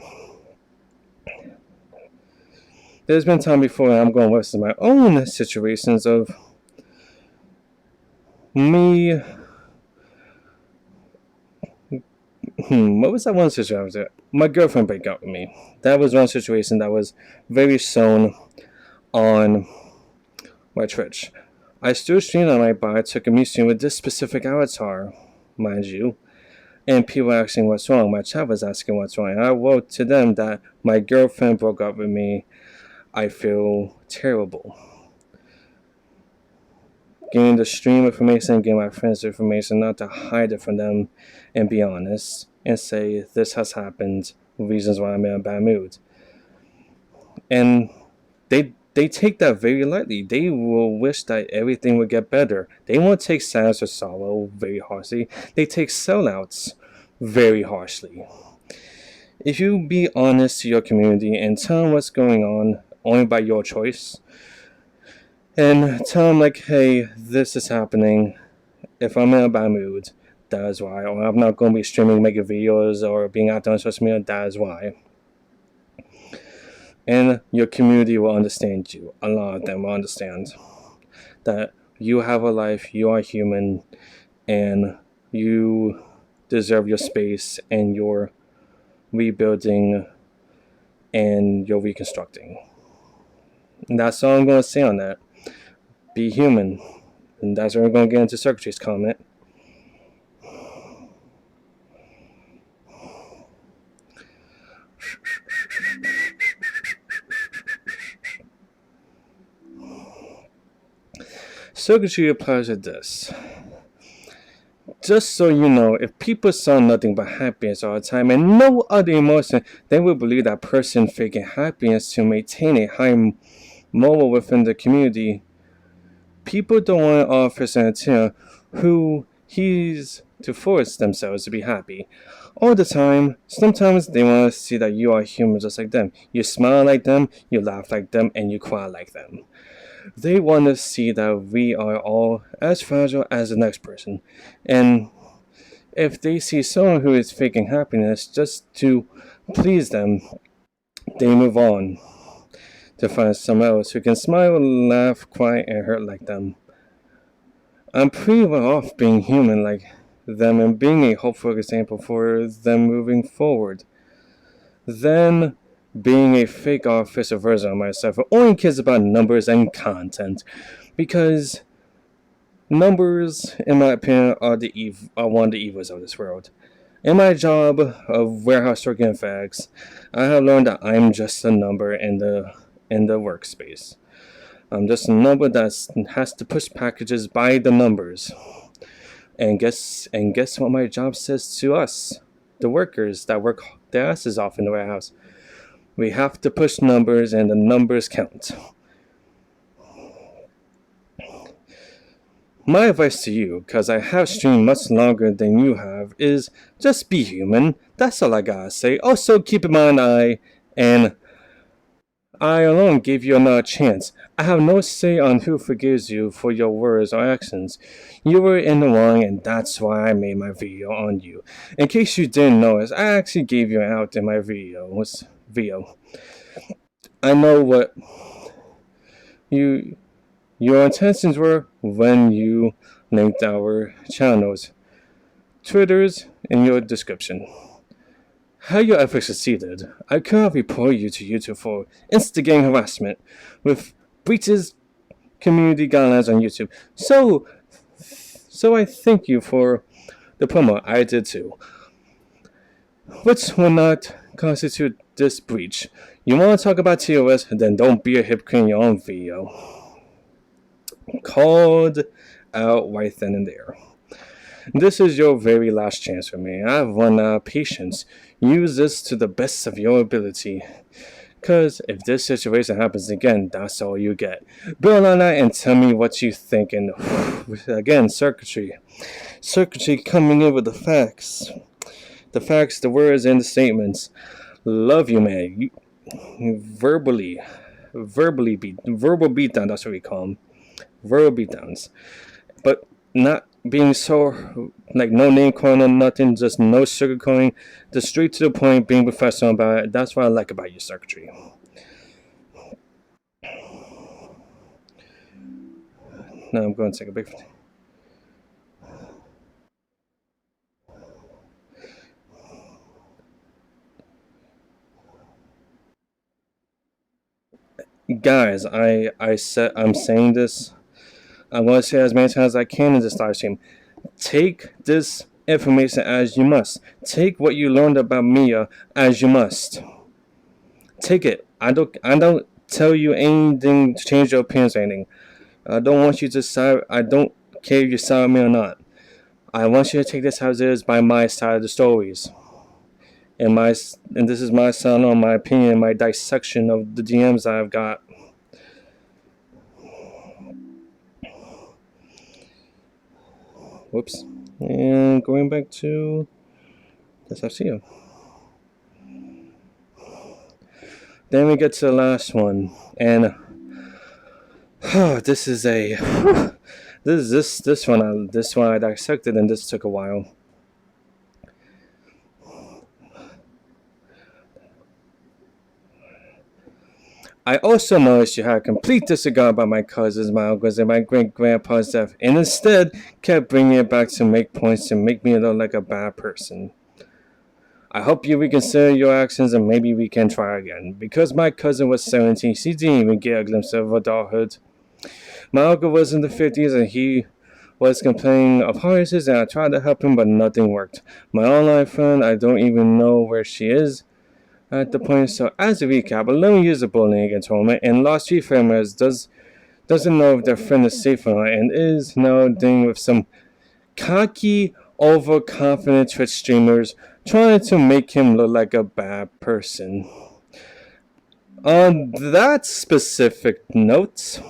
There's been time before, and I'm going to versus my own situations of me. What was that one situation? My girlfriend broke up with me. That was one situation that was very shown on my Twitch. I still streamed on my bar. I took a mute stream with this specific avatar, mind you. And people were asking what's wrong. My chat was asking what's wrong. And I wrote to them that my girlfriend broke up with me. I feel terrible. Getting the stream information, getting my friends information, not to hide it from them and be honest and say this has happened, reasons why I'm in a bad mood. And they they take that very lightly. They will wish that everything would get better. They won't take sadness or sorrow very harshly. They take sellouts very harshly. If you be honest to your community and tell them what's going on only by your choice, and tell them like, hey, this is happening. If I'm in a bad mood, that is why. Or I'm not going to be streaming, making videos, or being out there on social media, that is why. And your community will understand you. A lot of them will understand that you have a life, you are human, and you deserve your space and your rebuilding and your reconstructing. And that's all I'm going to say on that. Be human. And that's where we're going to get into Circuitry's comment. Circuitry applies to this. Just so you know, if people saw nothing but happiness all the time and no other emotion, they would believe that person faking happiness to maintain a high moral within the community. People don't want an officer until who he's to force themselves to be happy all the time. Sometimes they want to see that you are human just like them. You smile like them, you laugh like them, and you cry like them. They want to see that we are all as fragile as the next person. And if they see someone who is faking happiness just to please them, they move on to find someone else who can smile, laugh, cry, and hurt like them. I'm pretty well off being human like them and being a hopeful example for them moving forward. Then being a fake official version of myself who only cares about numbers and content, because numbers, in my opinion, are one of the evils of this world. In my job of warehouse working in fags, I have learned that I'm just a number in the workspace. I'm just a number that has to push packages by the numbers. And guess what my job says to us, the workers that work their asses off in the warehouse. We have to push numbers, and the numbers count. My advice to you, because I have streamed much longer than you have, is just be human. That's all I gotta say. Also, keep in mind and I alone gave you another chance. I have no say on who forgives you for your words or actions. You were in the wrong, and that's why I made my video on you. In case you didn't notice, I actually gave you an out in my video. I know what your intentions were when you linked our channels, Twitters, in your description. How your efforts succeeded, I cannot report you to YouTube for instigating harassment with breaches community guidelines on YouTube. So I thank you for the promo. I did too, which will not constitute this breach. You want to talk about TOS, then don't be a hypocrite in your own video. Called out right then and there. This is your very last chance for me. I have run out of patience. Use this to the best of your ability. Because if this situation happens again, that's all you get. Build on that and tell me what you think. And again, Circuitry. Circuitry coming in with the facts. The facts, the words, and the statements. Love you, man. Verbal beatdown, that's what we call them. Verbal beatdowns. But not being so, like, no name calling or nothing, just no sugarcoating, just straight to the point, being professional about it. That's what I like about your Circuitry. Now I'm going to take a big... Guys, I'm saying this. I'm going to say it as many times as I can in this live stream. Take this information as you must. Take what you learned about Mia as you must. Take it. I don't tell you anything to change your opinions or anything. I don't want you to side. I don't care if you side with me or not. I want you to take this as it is by my side of the stories. And this is my sound on my opinion, my dissection of the DMs I've got. Whoops. And going back to this FCO. Then we get to the last one, and this is a this one I dissected, and this took a while. I also noticed you had a complete disregard about my cousins, my uncles, and my great-grandpa's death, and instead kept bringing it back to make points to make me look like a bad person. I hope you reconsider your actions and maybe we can try again. Because my cousin was 17, she didn't even get a glimpse of adulthood. My uncle was in the 50s and he was complaining of harnesses, and I tried to help him but nothing worked. My online friend, I don't even know where she is at the point. So as a recap, 11 years of bullying against women and lost 3 families doesn't know if their friend is safe or not, and is now dealing with some cocky, overconfident Twitch streamers trying to make him look like a bad person. On that specific note,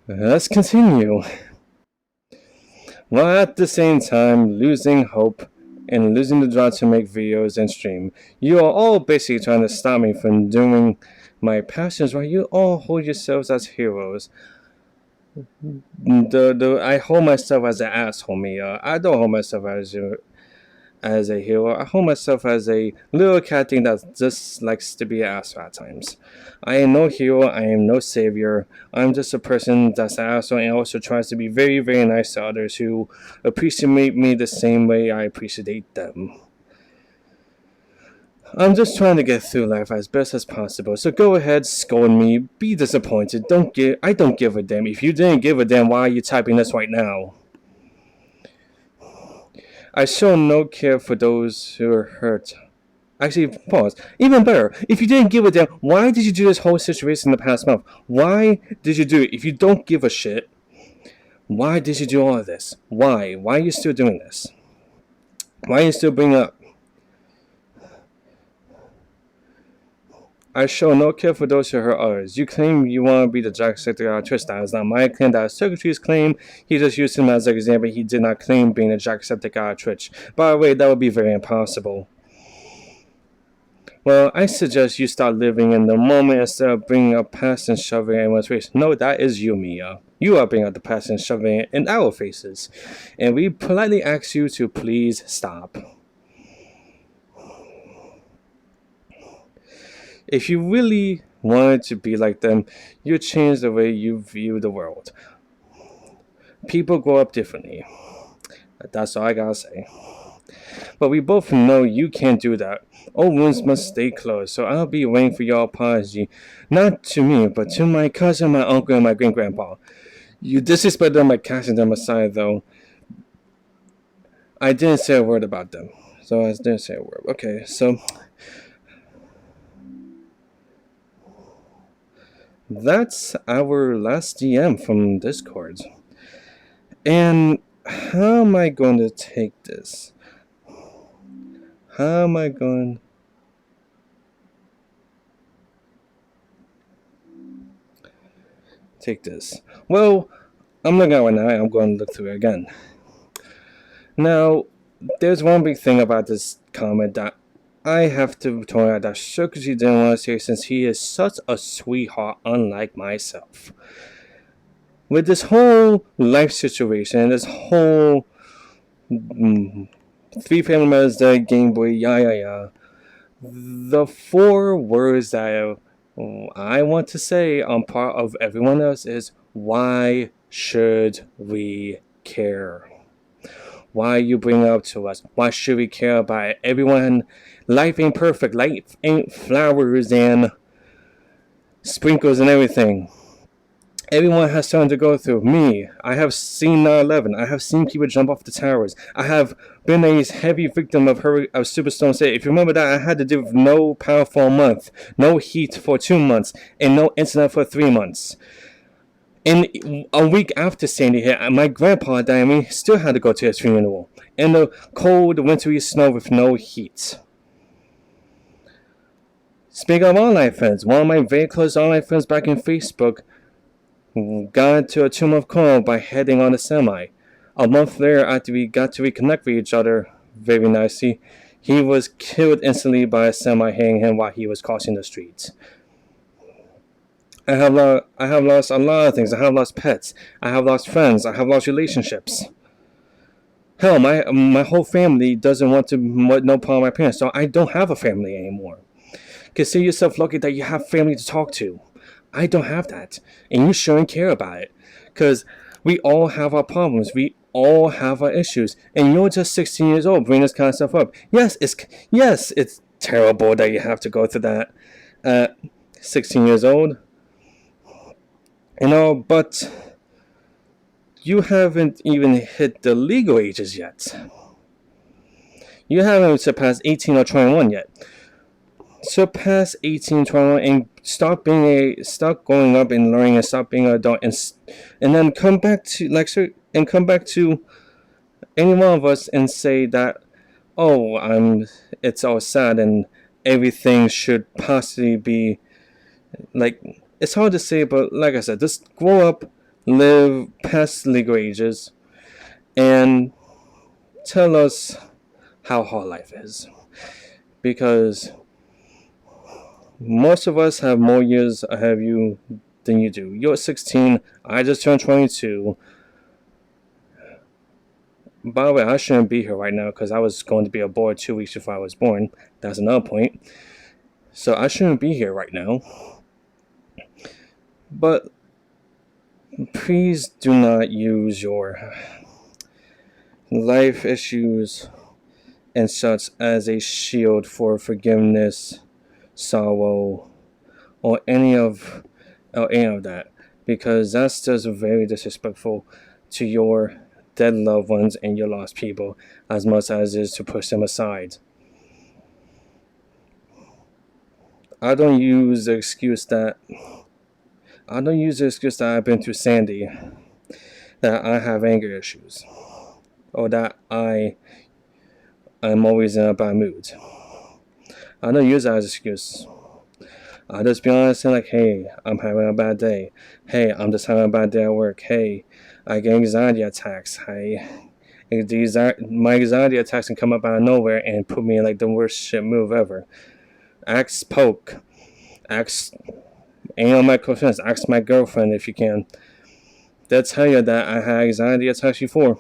let's continue. While at the same time losing hope and losing the drive to make videos and stream, you are all basically trying to stop me from doing my passions while you all hold yourselves as heroes. I hold myself as an asshole, Mia. I don't hold myself as a hero. I hold myself as a little cat thing that just likes to be an asshole at times. I am no hero. I am no savior. I'm just a person that's an asshole and also tries to be very, very nice to others who appreciate me the same way I appreciate them. I'm just trying to get through life as best as possible. So go ahead, scold me, be disappointed. I don't give a damn. If you didn't give a damn, why are you typing this right now? I show no care for those who are hurt. Actually, pause. Even better, if you didn't give a damn, why did you do this whole situation in the past month? Why did you do it? If you don't give a shit, why did you do all of this? Why? Why are you still doing this? Why are you still bringing up? I show no care for those who hurt others. You claim you want to be the Jacksepticeye on Twitch. That is not my claim. That is Secretary's claim. He just used him as an example. He did not claim being a Jacksepticeye on Twitch. By the way, that would be very impossible. Well, I suggest you start living in the moment instead of bringing up past and shoving it in everyone's face. No, that is you, Mia. You are bringing up the past and shoving it in our faces. And we politely ask you to please stop. If you really wanted to be like them, you'd change the way you view the world. People grow up differently. That's all I gotta say. But we both know you can't do that. Old wounds must stay closed, so I'll be waiting for your apology. Not to me, but to my cousin, my uncle, and my great-grandpa. You disrespected them by casting them aside, though. I didn't say a word about them. So I didn't say a word. Okay, so that's our last DM from Discord. And how am I going to take this? How am I going to take this? Well, I'm looking at it now. I'm going to look through it again. Now, there's one big thing about this comment that I have to point out that Shokuji didn't want to say, since he is such a sweetheart, unlike myself. With this whole life situation, this whole 3 family members dead, Game Boy, the 4 words that I want to say on part of everyone else is, why should we care? Why you bring it up to us? Why should we care about it? Everyone, life ain't perfect. Life ain't flowers and sprinkles and everything. everyone has something to go through. Me, I have seen 9/11. I have seen people jump off the towers. I have been a heavy victim of Superstorm City. If you remember that, I had to deal with no power for a month, no heat for 2 months, and no internet for 3 months. And a week after Sandy hit, my grandpa died, and we still had to go to his funeral in the cold, wintry snow with no heat. Speaking of online friends, one of my very close online friends back in Facebook got into a 2-month coma by heading on a semi. A month later, after we got to reconnect with each other very nicely, he was killed instantly by a semi hitting him while he was crossing the streets. I have lost a lot of things. I have lost pets. I have lost friends. I have lost relationships. Hell, my whole family doesn't want to know part of my parents, so I don't have a family anymore. Consider yourself lucky that you have family to talk to. I don't have that, and you shouldn't care about it, because we all have our problems. We all have our issues, and you're just 16 years old bringing this kind of stuff up. Yes, it's terrible that you have to go through that at 16 years old. But you haven't even hit the legal ages yet. You haven't surpassed 18 or 21 yet. Surpass 18, 21, and stop growing up and learning, and stop being an adult, and then come back to any one of us and say that, it's all sad and everything should possibly be like. It's hard to say, but like I said, just grow up, live past legal ages, and tell us how hard life is. Because most of us have more years ahead of you than you do. You're 16, I just turned 22. By the way, I shouldn't be here right now because I was going to be aborted 2 weeks before I was born. That's another point. So I shouldn't be here right now. But please do not use your life issues and such as a shield for forgiveness, sorrow, or any of that, because that's just very disrespectful to your dead loved ones and your lost people, as much as it is to push them aside. I don't use the excuse that I've been through Sandy, that I have anger issues, or that I'm always in a bad mood. I don't use that as an excuse. I just be honest and like, hey, I'm having a bad day. Hey, I'm just having a bad day at work. Hey, I get anxiety attacks. My anxiety attacks can come up out of nowhere and put me in like the worst shit move ever. Ask Poke. Ask any of my close friends. Ask my girlfriend if you can. They'll tell you that I had anxiety attacks before.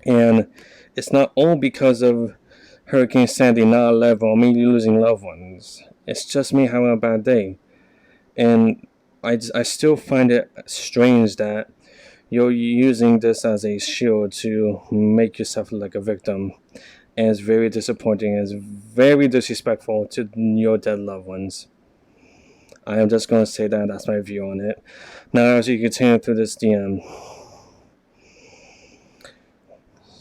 And it's not all because of Hurricane Sandy, 9/11, or me losing loved ones. It's just me having a bad day. And I still find it strange that you're using this as a shield to make yourself look like a victim. And it's very disappointing. It's very disrespectful to your dead loved ones. I am just going to say that. That's my view on it. Now, as you continue through this DM,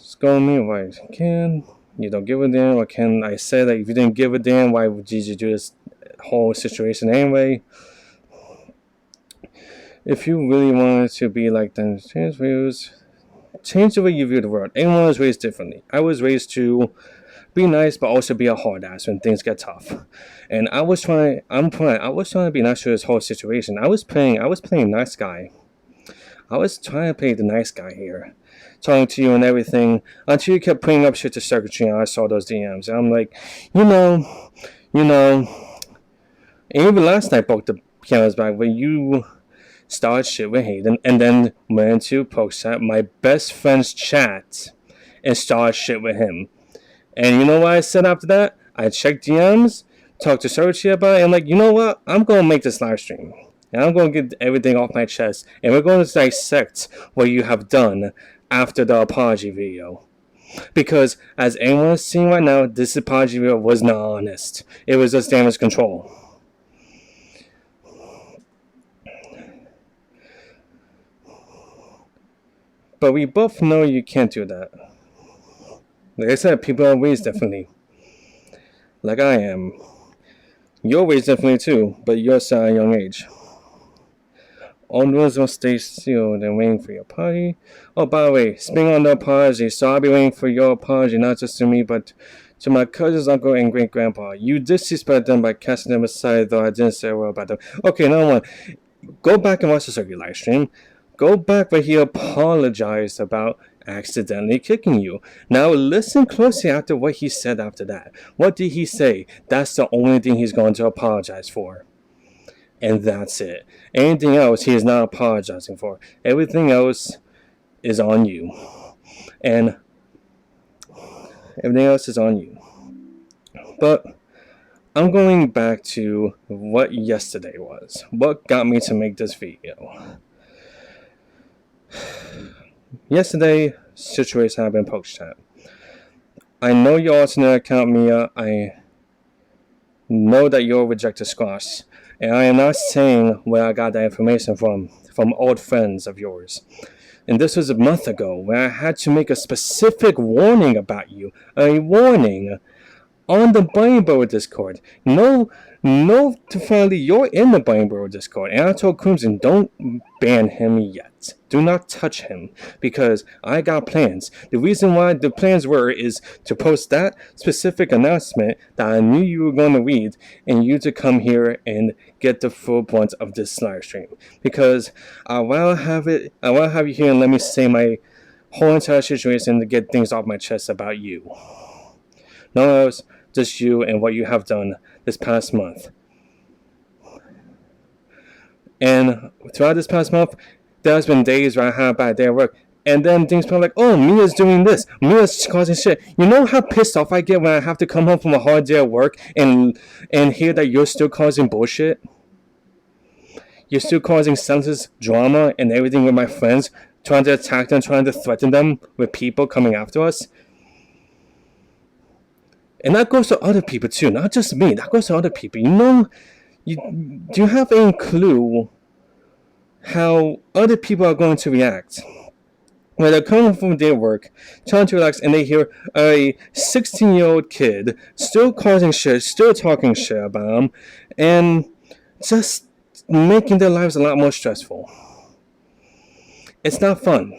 just go me why can you don't give a damn, or can I say that if you didn't give a damn, why would you do this whole situation anyway? If you really wanted to be like them, change the way you view the world. Everyone was raised differently. I was raised to be nice, but also be a hard ass when things get tough. And I was trying to be nice to this whole situation. I was playing nice guy. I was trying to play the nice guy here, talking to you and everything, until you kept putting up shit to circuitry, and I saw those DMs. And I'm like, you know. And even last night broke the cameras back when you started shit with Hayden, and then went into Pokechat, my best friend's chat, and started shit with him. And you know what I said after that? I checked DMs, talked to Searchy about it, and I'm like, you know what? I'm going to make this live stream. And I'm going to get everything off my chest. And we're going to dissect what you have done after the apology video. Because, as anyone is seeing right now, this apology video was not honest. It was just damage control. But we both know you can't do that. Like I said, people are raised differently. Like I am. You're raised differently too, but you're still at a young age. All rules will stay sealed and waiting for your apology. Oh, by the way, speaking on the apology, so I'll be waiting for your apology, not just to me, but to my cousins, uncle, and great-grandpa. You disrespect them by casting them aside, though I didn't say a word about them. Okay, number one, go back and watch the circuit live stream. Go back where he apologized about accidentally kicking you. Now listen closely after what he said after that. What did he say? That's the only thing he's going to apologize for. And that's it. Anything else he is not apologizing for. Everything else is on you. And everything else is on you. But I'm going back to what yesterday was. What got me to make this video. Yesterday, situation happened in Poke Chat. I know your alternate account, Mia. I know that you're rejected squash. And I am not saying where I got that information from old friends of yours. And this was a month ago where I had to make a specific warning about you. A warning on the Bunny Bro Discord. No, finally, you're in the Bunny Bro Discord. And I told Crimson, don't ban him yet. Do not touch him. Because I got plans. The reason why the plans were is to post that specific announcement that I knew you were going to read. And you to come here and get the full brunt of this live stream. Because I want to have you here and let me say my whole entire situation to get things off my chest about you. No one else. Just you and what you have done this past month. And throughout this past month, there's been days where I had a bad day at work. And then things probably like, oh, Mia's doing this. Mia's causing shit. You know how pissed off I get when I have to come home from a hard day at work and hear that you're still causing bullshit? You're still causing senseless drama and everything with my friends, trying to attack them, trying to threaten them with people coming after us. And that goes to other people too, not just me. That goes to other people. You know, do you have any clue how other people are going to react when they're coming from their work, trying to relax, and they hear a 16-year-old kid still causing shit, still talking shit about them, and just making their lives a lot more stressful? It's not fun.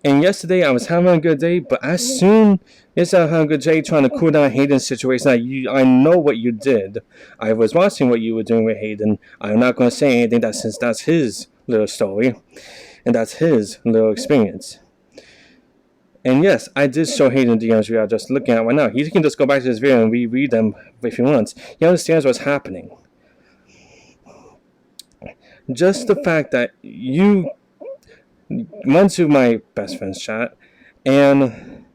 And yesterday I was having a good day, but as soon as I had a good day trying to cool down Hayden's situation, I know what you did. I was watching what you were doing with Hayden. I'm not going to say anything since that's his little story, and that's his little experience. And yes, I did show Hayden the DMs we are just looking at right now. He can just go back to this video and reread them if he wants. He understands what's happening. Just the fact that you went to my best friend's chat and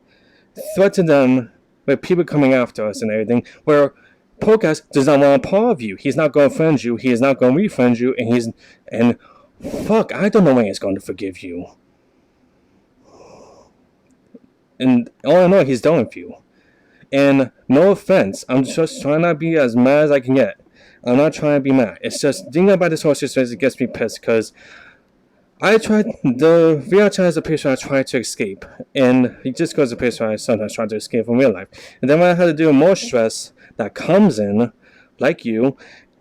threatened them with people coming after us and everything, where Podcast does not want a part of you. He's not going to friend you. He is not going to refriend you, and fuck, I don't know when he's going to forgive you. And all I know, he's done with you. And no offense, I'm just trying not to be as mad as I can get. I'm not trying to be mad. It's just thinking about this whole situation gets me pissed because the VR chat is a place where I try to escape, and it just goes to a place where I sometimes try to escape from real life. And then when I have to deal with more stress that comes in, like you,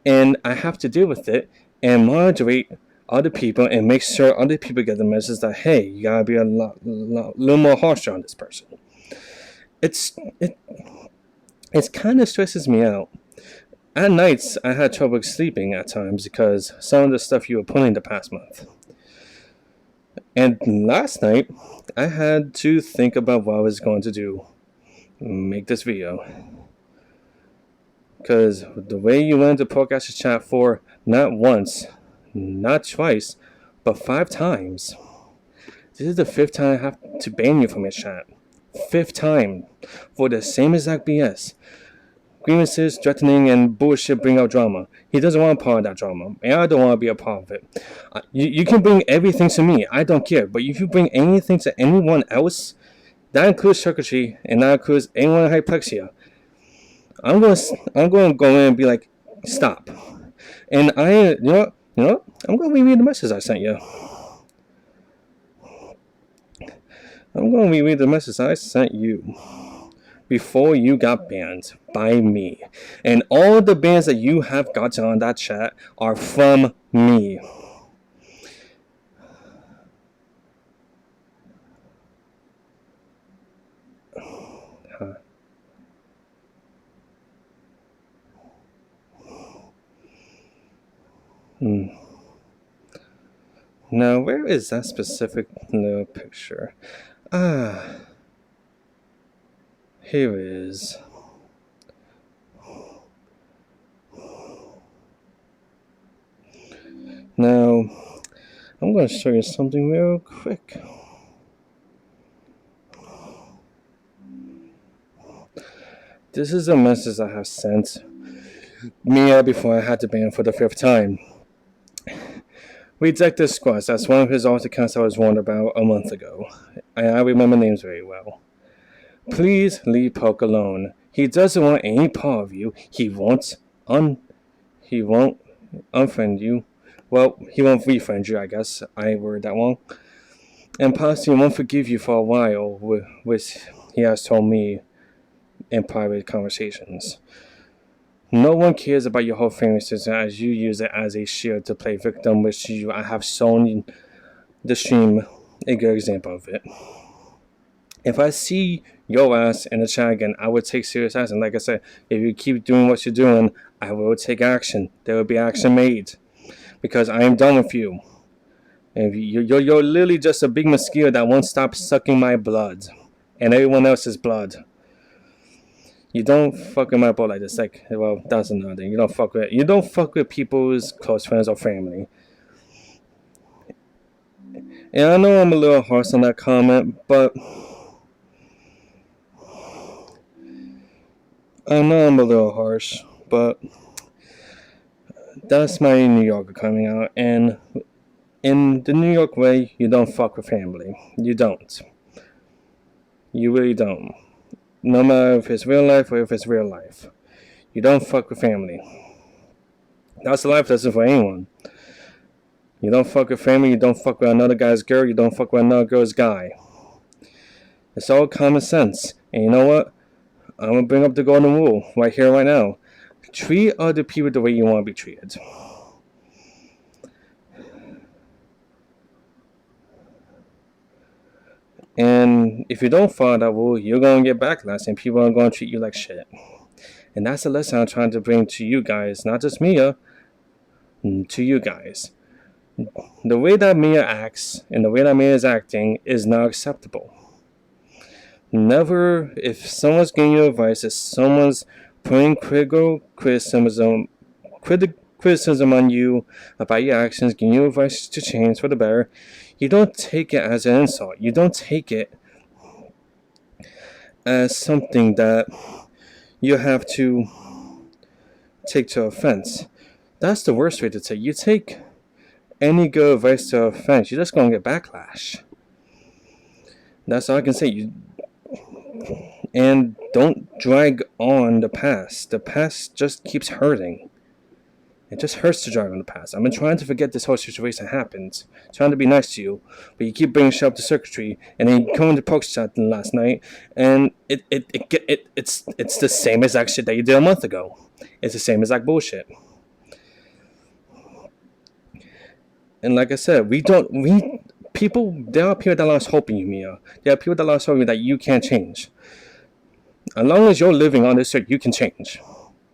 and I have to deal with it and moderate other people and make sure other people get the message that, hey, you gotta be a little more harsher on this person. It kind of stresses me out. At nights, I had trouble sleeping at times because some of the stuff you were pulling the past month. And last night, I had to think about what I was going to do. Make this video. Because the way you went into Podcast's chat for not once, not twice, but 5 times. This is the 5th time I have to ban you from his chat. 5th time. For the same exact BS. Grievances, threatening, and bullshit bring out drama. He doesn't want a part of that drama, and I don't want to be a part of it. You can bring everything to me, I don't care, but if you bring anything to anyone else, that includes circuitry, and that includes anyone in hyplexia, I'm going to go in and be like, stop. And you know what? I'm going to reread the message I sent you. I'm going to reread the message I sent you before you got banned by me. And all the bans that you have gotten on that chat are from me. Now, where is that specific picture? Here it is. Now, I'm going to show you something real quick. This is a message I have sent Mia before I had to ban for the 5th time. Rejected Squats, that's one of his alt accounts I was warned about a month ago. I remember names very well. Please leave Poke alone. He doesn't want any part of you. He won't unfriend you. Well, he won't refriend you, I guess. I worded that wrong. And possibly won't forgive you for a while, which he has told me in private conversations. No one cares about your whole family system as you use it as a shield to play victim, which I have shown the stream a good example of it. If I see your ass in the chat again, I would take serious action. Like I said, if you keep doing what you're doing, I will take action. There will be action made. Because I am done with you. If you're literally just a big mosquito that won't stop sucking my blood. And everyone else's blood. You don't fuck with my boy like this. Like, well, that's another thing. You don't fuck with people's close friends or family. And I know I'm a little harsh on that comment, but that's my New Yorker coming out. And in the New York way, you don't fuck with family. You don't. You really don't. No matter if it's real life or if it's real life. You don't fuck with family. That's a life lesson for anyone. You don't fuck with family, you don't fuck with another guy's girl, you don't fuck with another girl's guy. It's all common sense. And you know what? I'm going to bring up the golden rule right here, right now. Treat other people the way you want to be treated. And if you don't follow that rule, you're going to get backlash and people are going to treat you like shit. And that's the lesson I'm trying to bring to you guys, not just Mia, to you guys. The way that Mia acts and the way that Mia is acting is not acceptable. Never, if someone's giving you advice, if someone's putting criticism on you about your actions, giving you advice to change for the better, you don't take it as an insult. You don't take it as something that you have to take to offense. That's the worst way to take. You take any good advice to offense, you're just going to get backlash. That's all I can say. And don't drag on the past. The past just keeps hurting. It just hurts to drag on the past. I've been trying to forget this whole situation happened. Trying to be nice to you. But you keep bringing shit up to circuitry. And then you come into poke chat last night. And it's the same exact shit that you did a month ago. It's the same exact bullshit. And like I said, there are people that lost hope in you, Mia. There are people that lost hope in you that you can't change. As long as you're living on this earth, you can change.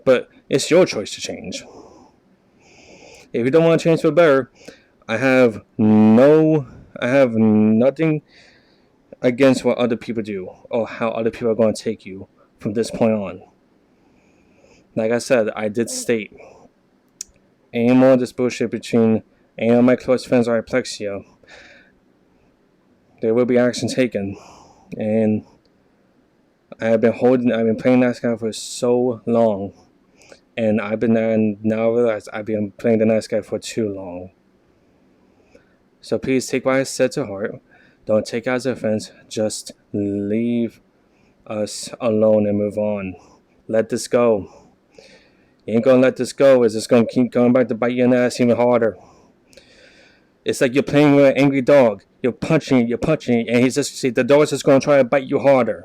But it's your choice to change. If you don't want to change for the better, I have nothing against what other people do or how other people are going to take you from this point on. Like I said, I did state, any more of this bullshit between any of my close friends or Aplexia, there will be action taken. And I've been playing that guy for so long. And now I realize I've been playing the nice guy for too long. So please take what I said to heart. Don't take it as offense. Just leave us alone and move on. Let this go. You ain't gonna let this go. It's just gonna keep going back to bite you in the ass even harder. It's like you're playing with an angry dog. you're punching, and he's just see the dog's just gonna try to bite you harder.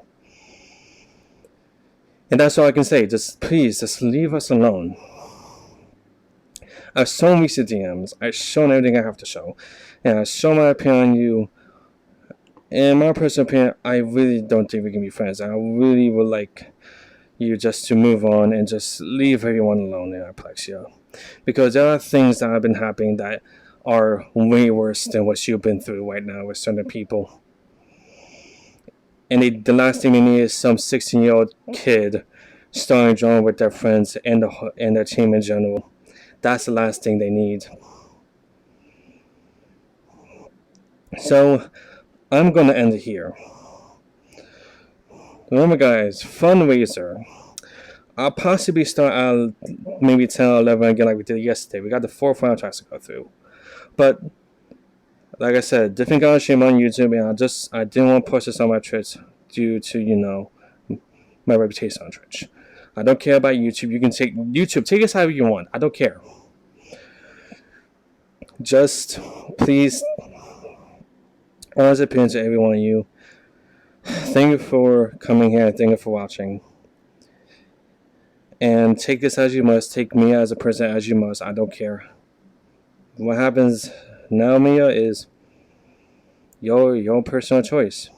And that's all I can say. Just please, just leave us alone. I've shown recent DMs. I've shown everything I have to show, and I've shown my opinion on you. In my personal opinion, I really don't think we can be friends. I really would like you just to move on and just leave everyone alone in Arplexia, because there are things that have been happening that are way worse than what you've been through right now with certain people. And the last thing they need is some 16-year-old kid starting drawing with their friends and their team in general. That's the last thing they need. So I'm gonna end it here. Remember, guys, fundraiser. I'll possibly start at maybe 10 or 11 again like we did yesterday. We got the 4 final tracks to go through. But like I said, different guys stream on YouTube, and I didn't want to post this on my Twitch due to, my reputation on Twitch. I don't care about YouTube. You can take this however you want. I don't care. Just please, honest opinion to every one of you. Thank you for coming here. Thank you for watching. And take this as you must. Take me as a person as you must. I don't care. What happens now, Mia, is your personal choice.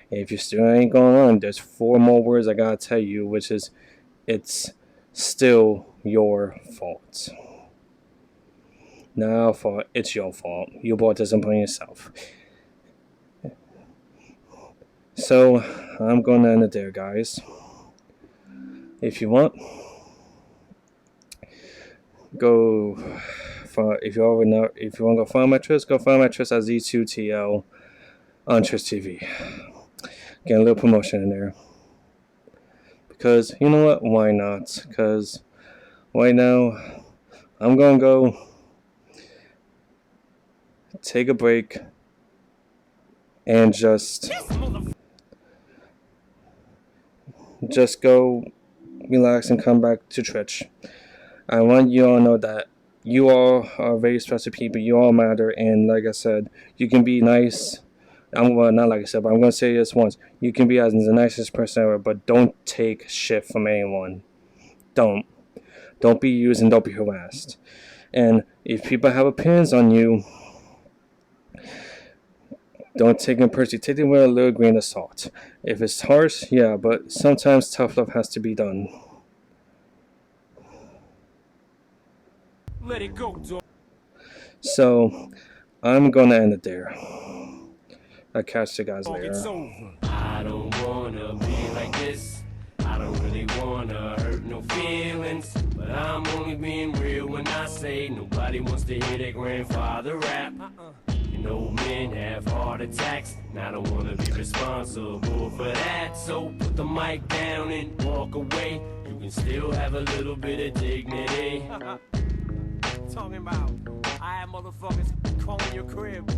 If you still ain't going on, there's 4 more words I gotta tell you, which is, it's still your fault. Not our fault. It's your fault. You brought this upon yourself. So I'm gonna end it there, guys. If you want, go. If you want to go find my Twitch, go find my Twitch at Z2TL on Twitch TV. Get a little promotion in there. Because, you know what? Why not? Because right now, I'm going to go take a break and just go relax and come back to Twitch. I want you all to know that you all are very special people. You all matter, and like I said, you can be nice. Not like I said, but I'm going to say this once. You can be as the nicest person ever, but don't take shit from anyone. Don't be used and don't be harassed. And if people have opinions on you, don't take them personally. Take them with a little grain of salt. If it's harsh, yeah, but sometimes tough love has to be done. Let it go, dog. So, I'm gonna end it there. I'll catch you guys later. It's over. I don't wanna be like this. I don't really wanna hurt no feelings. But I'm only being real when I say nobody wants to hear their grandfather rap. And old men have heart attacks, and I don't wanna be responsible for that. So put the mic down and walk away. You can still have a little bit of dignity. Talking about, I have motherfuckers calling your crib.